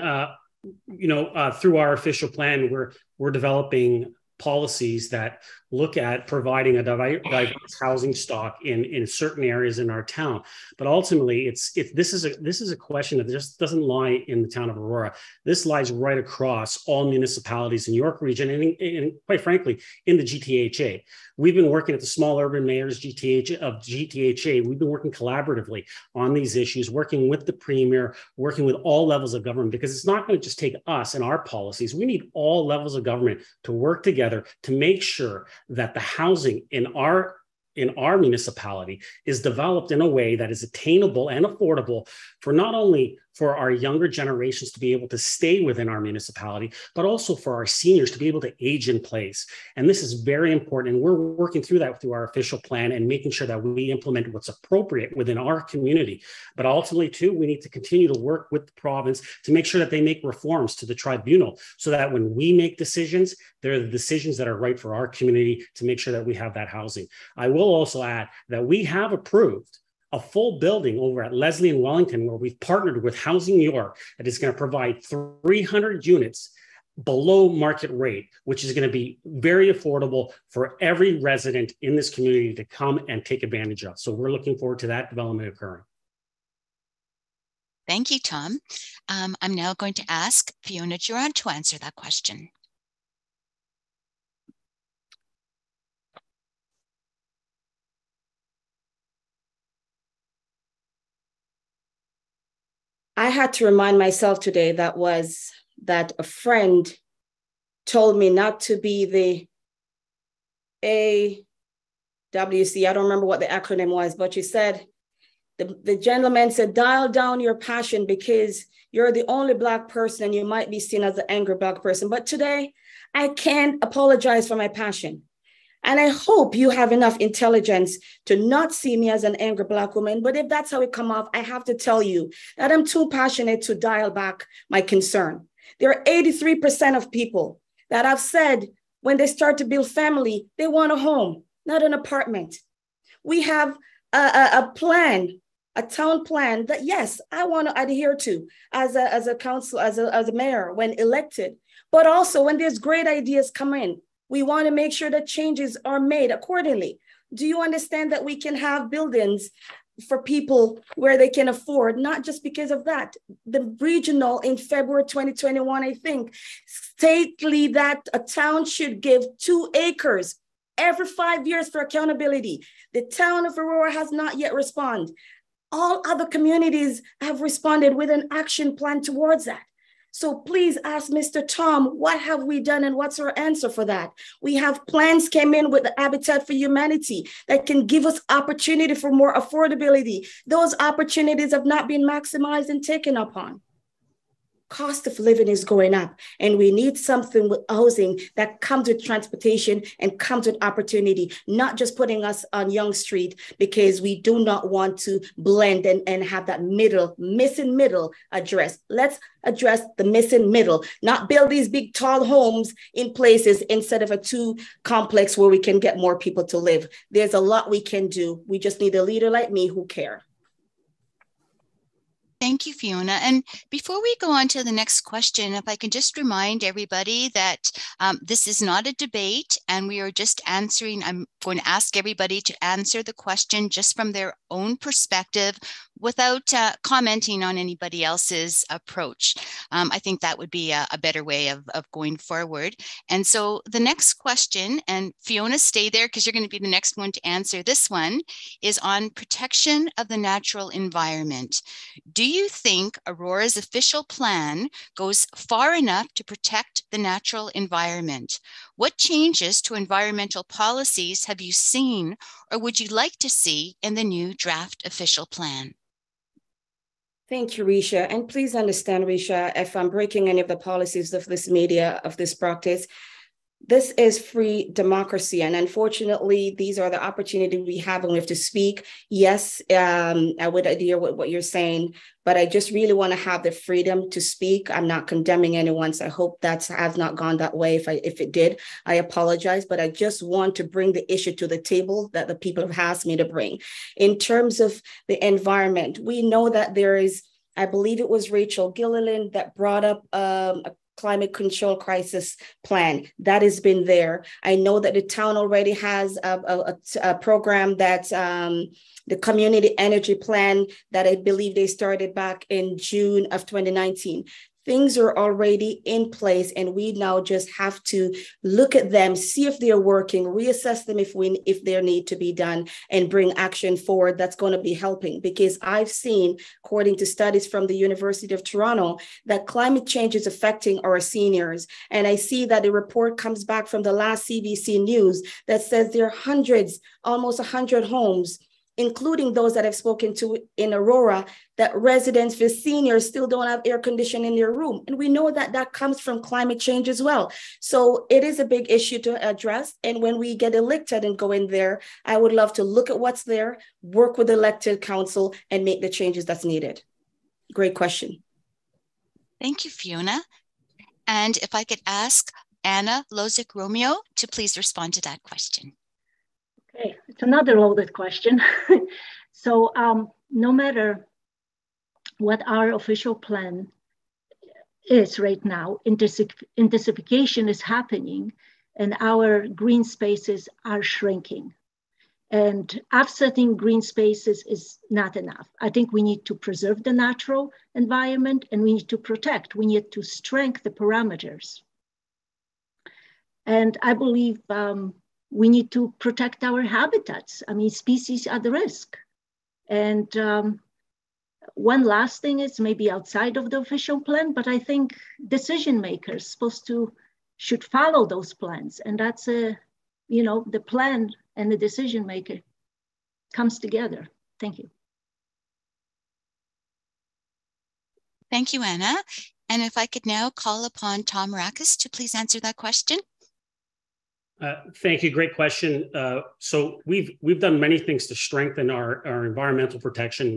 You know, through our official plan, we're developing policies that look at providing a diverse housing stock in certain areas in our town. But ultimately, this is a question that just doesn't lie in the town of Aurora. This lies right across all municipalities in York Region and quite frankly, in the GTHA. We've been working at the Small Urban Mayors GTHA. We've been working collaboratively on these issues, working with the Premier, working with all levels of government, because it's not going to just take us and our policies. We need all levels of government to work together to make sure that the housing in our municipality is developed in a way that is attainable and affordable for not only for our younger generations to be able to stay within our municipality, but also for our seniors to be able to age in place. And this is very important. And we're working through that through our official plan and making sure that we implement what's appropriate within our community. But ultimately, too, we need to continue to work with the province to make sure that they make reforms to the tribunal so that when we make decisions, they're the decisions that are right for our community to make sure that we have that housing. I will also add that we have approved a full building over at Leslie and Wellington, where we've partnered with Housing New York, that is going to provide 300 units below market rate, which is going to be very affordable for every resident in this community to come and take advantage of. So we're looking forward to that development occurring. Thank you, Tom. I'm now going to ask Fiona Durant to answer that question. I had to remind myself today that a friend told me not to be the AWC. I don't remember what the acronym was, but she said, the gentleman said, dial down your passion because you're the only Black person and you might be seen as an angry Black person. But today, I can't apologize for my passion. And I hope you have enough intelligence to not see me as an angry Black woman. But if that's how it come off, I have to tell you that I'm too passionate to dial back my concern. There are 83% of people that have said When they start to build family, they want a home, not an apartment. We have a plan, a town plan that, yes, I want to adhere to as a council, as a mayor when elected. But also when there's great ideas come in, we want to make sure that changes are made accordingly. Do you understand that we can have buildings for people where they can afford, not just because of that? The regional in February 2021, I think, stately that a town should give 2 acres every 5 years for accountability. The town of Aurora has not yet responded. All other communities have responded with an action plan towards that. So please ask Mr. Tom, what have we done and what's our answer for that? We have plans came in with the Habitat for Humanity that can give us opportunity for more affordability. Those opportunities have not been maximized and taken up on. Cost of living is going up, and we need something with housing that comes with transportation and comes with opportunity, not just putting us on Yonge Street, because we do not want to blend and have that missing middle address. Let's address the missing middle, not build these big tall homes in places instead of a 2 complex where we can get more people to live. There's a lot we can do. We just need a leader like me who cares. Thank you, Fiona. And before we go on to the next question, if I can just remind everybody that this is not a debate and we are just answering. I'm going to ask everybody to answer the question just from their own perspective without commenting on anybody else's approach. I think that would be a better way of going forward. And so the next question, and Fiona, stay there because you're going to be the next one to answer this one, is on protection of the natural environment. Do you think Aurora's official plan goes far enough to protect the natural environment? What changes to environmental policies have you seen or would you like to see in the new draft official plan? Thank you, Risha. And please understand, Risha, if I'm breaking any of the policies of this media, of this practice, this is free democracy. And unfortunately, these are the opportunities we have and we have to speak. Yes, I would adhere with what you're saying, but I just really want to have the freedom to speak. I'm not condemning anyone, so I hope that has not gone that way. If it did, I apologize, but I just want to bring the issue to the table that the people have asked me to bring. In terms of the environment, we know that there is, I believe it was Rachel Gilliland that brought up a climate control crisis plan that has been there. I know that the town already has a program that the community energy plan that I believe they started back in June of 2019. Things are already in place, and we now just have to look at them, see if they're working, reassess them if they need to be done, and bring action forward that's going to be helping. Because I've seen, according to studies from the University of Toronto, that climate change is affecting our seniors. And I see that the report comes back from the last CBC News that says there are hundreds, almost 100 homes, including those that I've spoken to in Aurora, that residents for seniors still don't have air conditioning in their room. And we know that that comes from climate change as well. So it is a big issue to address. And when we get elected and go in there, I would love to look at what's there, work with the elected council, and make the changes that's needed. Great question. Thank you, Fiona. And if I could ask Anna Lozic-Romeo to please respond to that question. Okay, it's another loaded question. So no matter what our official plan is right now, intensification is happening and our green spaces are shrinking. And offsetting green spaces is not enough. I think we need to preserve the natural environment and we need to protect. We need to strengthen the parameters. And I believe we need to protect our habitats. I mean, species are at risk. And one last thing is maybe outside of the official plan, but I think decision makers should follow those plans. And that's the plan and the decision maker comes together. Thank you. Thank you, Anna. And if I could now call upon Tom Rakis to please answer that question. Thank you. Great question. So we've done many things to strengthen our environmental protection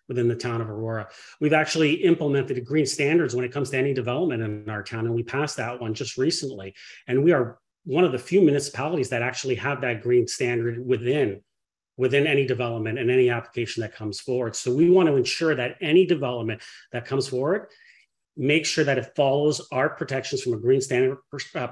within the town of Aurora. We've actually implemented green standards when it comes to any development in our town, and we passed that one just recently. And we are one of the few municipalities that actually have that green standard within any development and any application that comes forward. So we want to ensure that any development that comes forward, make sure that it follows our protections from a green standard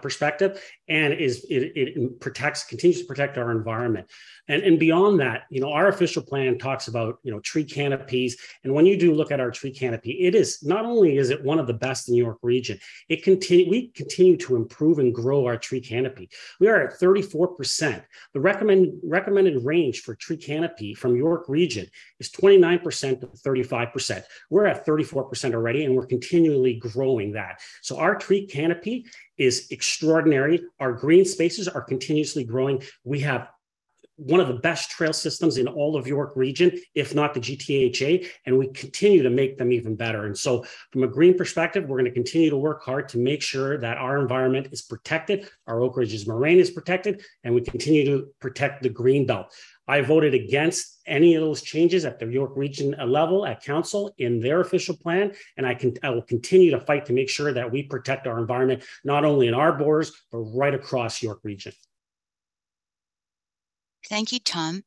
perspective, and it continues to protect our environment. And beyond that, our official plan talks about, tree canopies. And when you do look at our tree canopy, it is not only is it one of the best in York Region, we continue to improve and grow our tree canopy. We are at 34%. The recommended range for tree canopy from York Region is 29% to 35%. We're at 34% already, and we're continually growing that. So our tree canopy is extraordinary. Our green spaces are continuously growing. We have one of the best trail systems in all of York Region, if not the GTHA, and we continue to make them even better. And so from a green perspective, we're going to continue to work hard to make sure that our environment is protected, our Oak Ridges moraine is protected, and we continue to protect the green belt. I voted against any of those changes at the York Region level at council in their official plan, and I will continue to fight to make sure that we protect our environment, not only in our borders, but right across York Region. Thank you, Tom.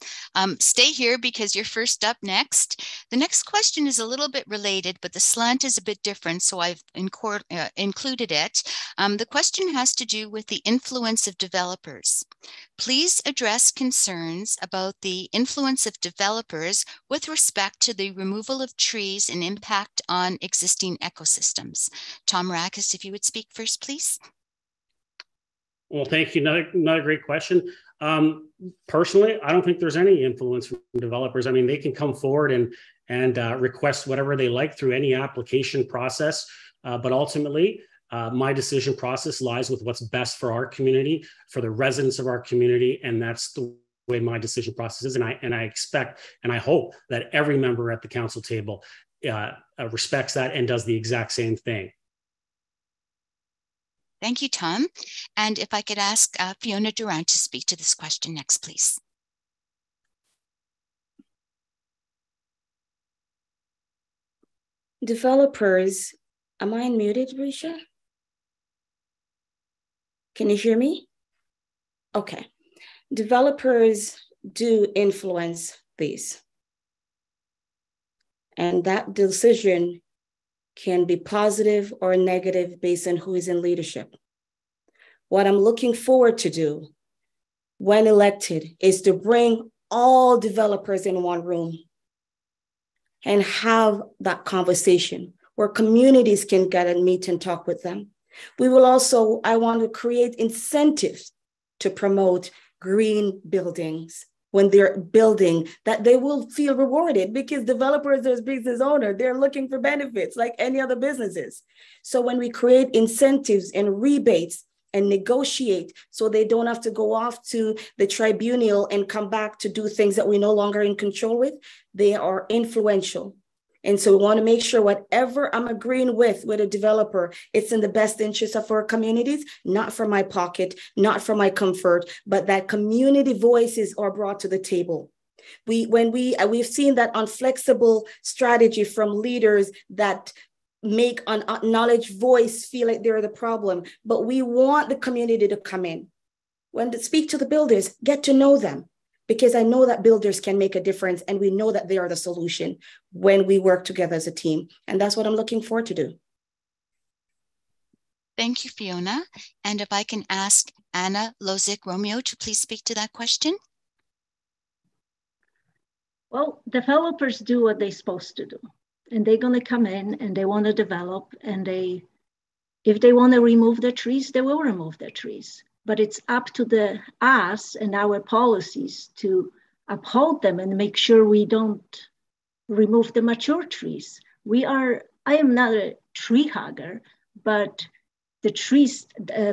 Stay here because you're first up next. The next question is a little bit related, but the slant is a bit different, so I've included it. The question has to do with the influence of developers. Please address concerns about the influence of developers with respect to the removal of trees and impact on existing ecosystems. Tom Rackes, if you would speak first, please. Well, thank you. Another great question. Personally, I don't think there's any influence from developers. I mean, they can come forward and request whatever they like through any application process. But ultimately, my decision process lies with what's best for our community, for the residents of our community, and that's the way my decision process is. And I expect and I hope that every member at the council table respects that and does the exact same thing. Thank you, Tom. And if I could ask Fiona Durant to speak to this question next, please. Developers, am I unmuted, Risha? Can you hear me? Okay. Developers do influence these. And that decision can be positive or negative based on who is in leadership. What I'm looking forward to do when elected is to bring all developers in one room and have that conversation where communities can get and meet and talk with them. We will also, I want to create incentives to promote green buildings when they're building, that they will feel rewarded, because developers as business owners, they're looking for benefits like any other businesses. So when we create incentives and rebates and negotiate so they don't have to go off to the tribunal and come back to do things that we're no longer in control with, they are influential. And so we want to make sure whatever I'm agreeing with a developer, it's in the best interest of our communities, not for my pocket, not for my comfort, but that community voices are brought to the table. We've seen that unflexible strategy from leaders that make an acknowledged voice feel like they're the problem, but we want the community to come in. When to speak to the builders, get to know them. Because I know that builders can make a difference, and we know that they are the solution when we work together as a team. And that's what I'm looking forward to do. Thank you, Fiona. And if I can ask Anna Lozic-Romeo to please speak to that question. Well, developers do what they're supposed to do. And they're going to come in and they want to develop, and if they want to remove the trees, they will remove the trees. But it's up to us and our policies to uphold them and make sure we don't remove the mature trees. I am not a tree hugger, but the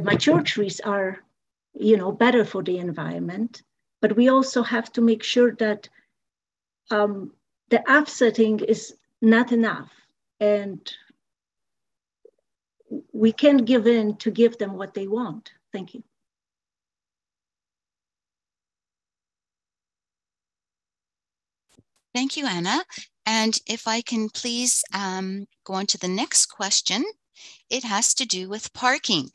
mature trees are, better for the environment. But we also have to make sure that the offsetting is not enough, and we can't give in to give them what they want. Thank you. Thank you, Anna. And if I can please go on to the next question, it has to do with parking.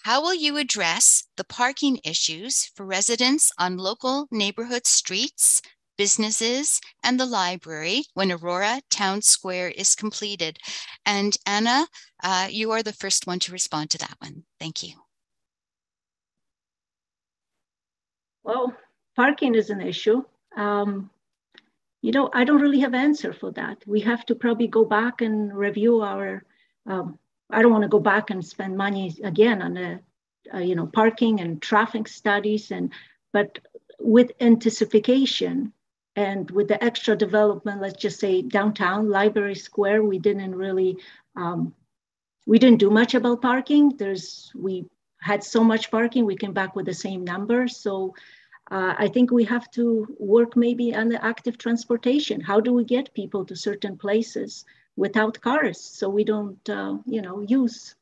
How will you address the parking issues for residents on local neighborhood streets, businesses, and the library when Aurora Town Square is completed? And Anna, you are the first one to respond to that one. Thank you. Well, parking is an issue. You know, I don't really have an answer for that. We have to probably go back and review our, I don't want to go back and spend money again on the, parking and traffic studies, but with anticipation and with the extra development, let's just say downtown Library Square, we didn't do much about parking. We had so much parking, we came back with the same number. So I think we have to work maybe on the active transportation. How do we get people to certain places without cars so we don't, use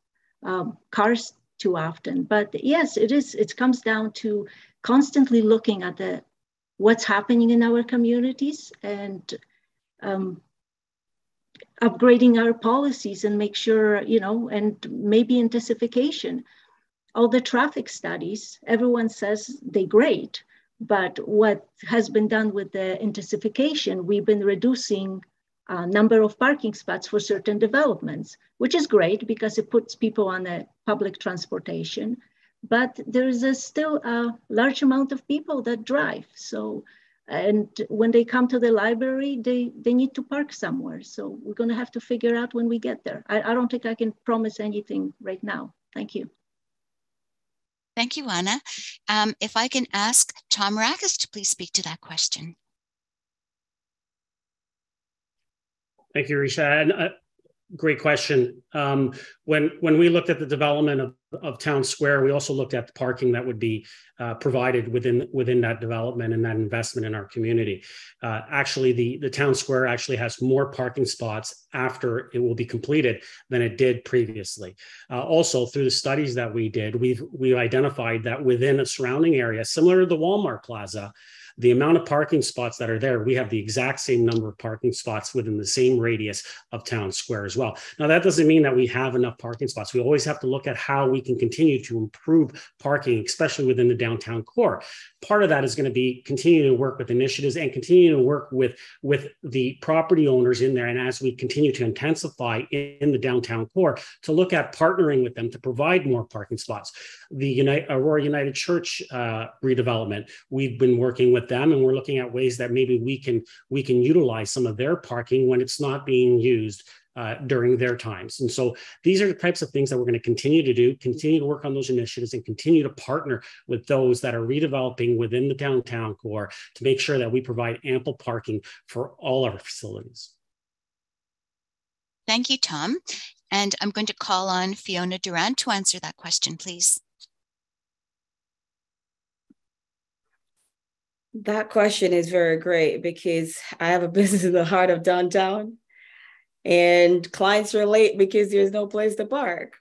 cars too often? But yes, it comes down to constantly looking at what's happening in our communities and upgrading our policies and make sure, and maybe intensification. All the traffic studies, everyone says they're great, but what has been done with the intensification, we've been reducing number of parking spots for certain developments, which is great because it puts people on a public transportation, but there's still a large amount of people that drive. So, and when they come to the library, they need to park somewhere. So we're gonna have to figure out when we get there. I don't think I can promise anything right now. Thank you. Thank you, Anna. If I can ask Tom Rackes to please speak to that question. Thank you, Risha. Great question. When we looked at the development of Town Square, we also looked at the parking that would be provided within that development and that investment in our community. Actually, the Town Square actually has more parking spots after it will be completed than it did previously. Also, through the studies that we did, we identified that within a surrounding area, similar to the Walmart Plaza, the amount of parking spots that are there, we have the exact same number of parking spots within the same radius of Town Square as well. Now, that doesn't mean that we have enough parking spots. We always have to look at how we can continue to improve parking, especially within the downtown core. Part of that is going to be continuing to work with initiatives and continue to work with the property owners in there. And as we continue to intensify in the downtown core, to look at partnering with them to provide more parking spots. The Aurora United Church redevelopment, we've been working with them, and we're looking at ways that maybe we can utilize some of their parking when it's not being used during their times. And so these are the types of things that we're going to continue to do, continue to work on those initiatives and continue to partner with those that are redeveloping within the downtown core to make sure that we provide ample parking for all our facilities. Thank you, Tom. And I'm going to call on Fiona Durant to answer that question, please. That question is very great because I have a business in the heart of downtown and clients are late because there's no place to park.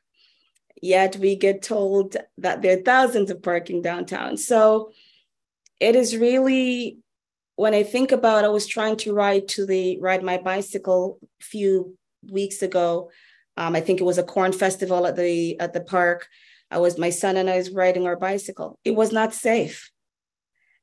Yet we get told that there are thousands of parking downtown. So it is really, when I think about, I was trying to ride my bicycle a few weeks ago. I think it was a corn festival at the park. My son and I was riding our bicycle. It was not safe.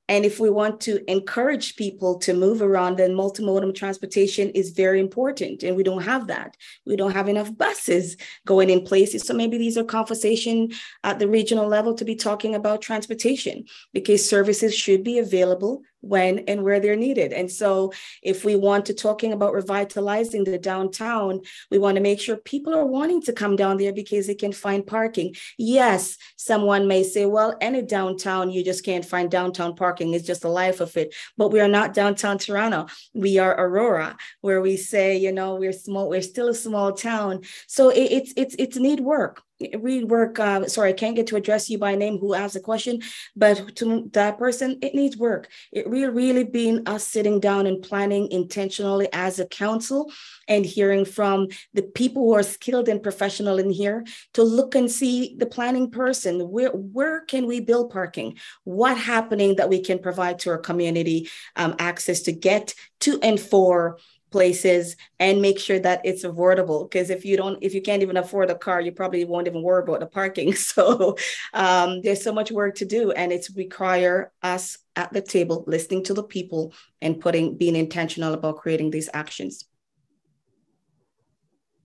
And if we want to encourage people to move around, then multimodal transportation is very important. And we don't have that. We don't have enough buses going in places. So maybe these are conversations at the regional level to be talking about transportation, because services should be available when and where they're needed. And so if we want to talking about revitalizing the downtown, we want to make sure people are wanting to come down there because they can find parking. Yes, someone may say, well, any downtown, you just can't find downtown parking. It's just the life of it. But we are not downtown Toronto. We are Aurora, where we say, we're small, we're still a small town. So it's need work. We work, sorry, I can't get to address you by name who asked the question, but to that person, it needs work. It really been us sitting down and planning intentionally as a council and hearing from the people who are skilled and professional in here to look and see the planning person. Where can we build parking? What happening that we can provide to our community access to get to and for places and make sure that it's affordable. Because if you can't even afford a car, you probably won't even worry about the parking. So there's so much work to do, and it's require us at the table listening to the people and being intentional about creating these actions.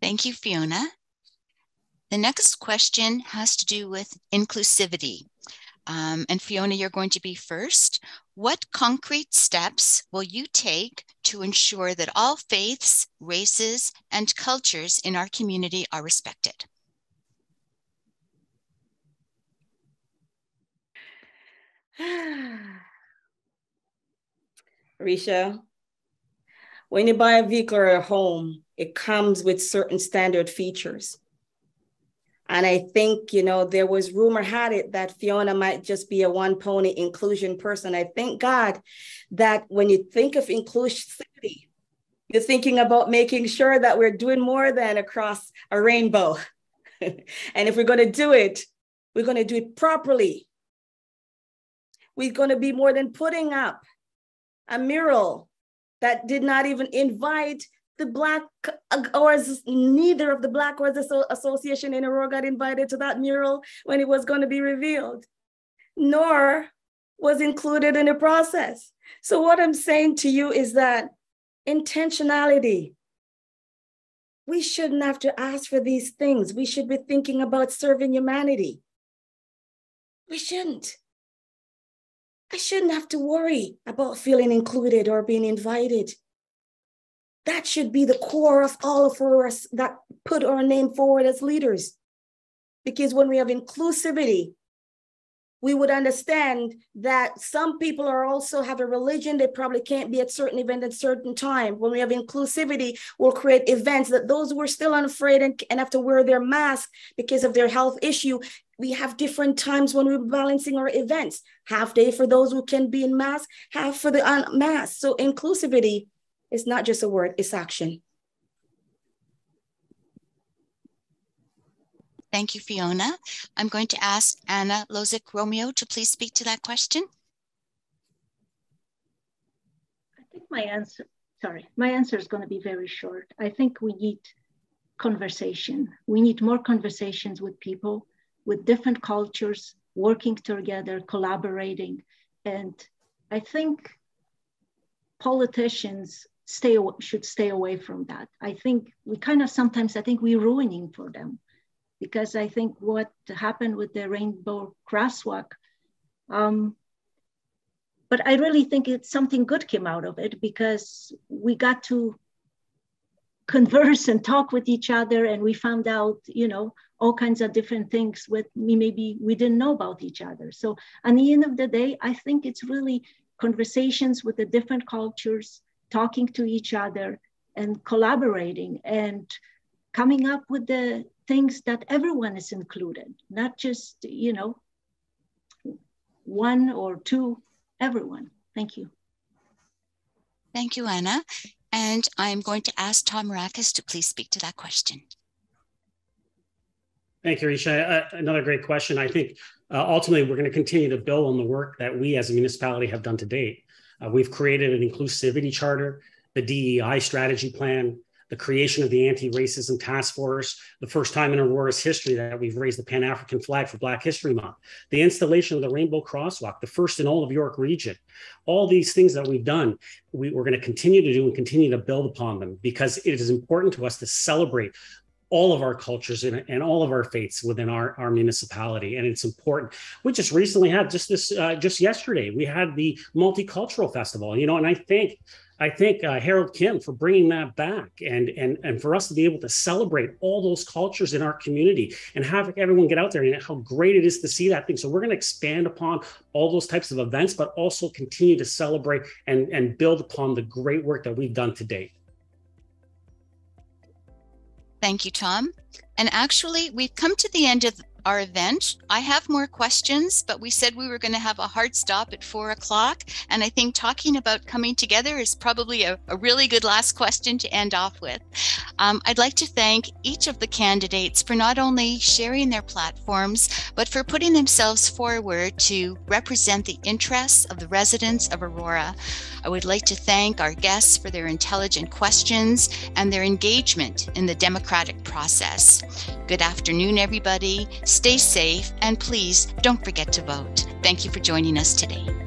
Thank you, Fiona. The next question has to do with inclusivity. And Fiona, you're going to be first. What concrete steps will you take to ensure that all faiths, races, and cultures in our community are respected? Risha, when you buy a vehicle or a home, it comes with certain standard features. And I think, there was rumor had it that Fiona might just be a one pony inclusion person. I thank God that when you think of inclusivity, you're thinking about making sure that we're doing more than across a rainbow. And if we're going to do it, we're going to do it properly. We're going to be more than putting up a mural that did not even invite the Black, or neither of the Black Wars Association in Aurora got invited to that mural when it was going to be revealed, nor was included in the process. So what I'm saying to you is that intentionality, we shouldn't have to ask for these things. We should be thinking about serving humanity. We shouldn't. I shouldn't have to worry about feeling included or being invited. That should be the core of all of us that put our name forward as leaders. Because when we have inclusivity, we would understand that some people also have a religion. They probably can't be at certain event at certain time. When we have inclusivity, we'll create events that those who are still unafraid and have to wear their mask because of their health issue, we have different times when we're balancing our events. Half day for those who can be in mask, half for the unmasked. So inclusivity is not just a word, it's action. Thank you, Fiona. I'm going to ask Anna Lozic-Romeo to please speak to that question. I think my answer is going to be very short. I think we need conversation. We need more conversations with people with different cultures, working together, collaborating. And I think politicians should stay away from that. I think we're ruining for them, because I think what happened with the rainbow crosswalk, but I really think something good came out of it, because we got to converse and talk with each other, and we found out, all kinds of different things maybe we didn't know about each other. So at the end of the day, I think it's really conversations with the different cultures, talking to each other and collaborating and coming up with the things that everyone is included, not just, one or two, everyone. Thank you. Thank you, Anna. And I'm going to ask Tom Rakis to please speak to that question. Thank you, Risha. Another great question. I think ultimately we're going to continue to build on the work that we as a municipality have done to date. We've created an inclusivity charter, the DEI strategy plan, the creation of the anti-racism task force, the first time in Aurora's history that we've raised the Pan-African flag for Black History Month, the installation of the Rainbow Crosswalk, the first in all of York Region. All these things that we've done, we're going to continue to do and continue to build upon them, because it is important to us to celebrate all of our cultures and all of our faiths within our municipality. And it's important. We just recently had just yesterday, we had the Multicultural Festival, and I thank Harold Kim for bringing that back and for us to be able to celebrate all those cultures in our community and have everyone get out there, and how great it is to see that thing. So we're going to expand upon all those types of events, but also continue to celebrate and build upon the great work that we've done to date. Thank you, Tom. And actually, we've come to the end of our event. I have more questions, but we said we were going to have a hard stop at 4 o'clock. And I think talking about coming together is probably a really good last question to end off with. I'd like to thank each of the candidates for not only sharing their platforms, but for putting themselves forward to represent the interests of the residents of Aurora. I would like to thank our guests for their intelligent questions and their engagement in the democratic process. Good afternoon, everybody. Stay safe, and please don't forget to vote. Thank you for joining us today.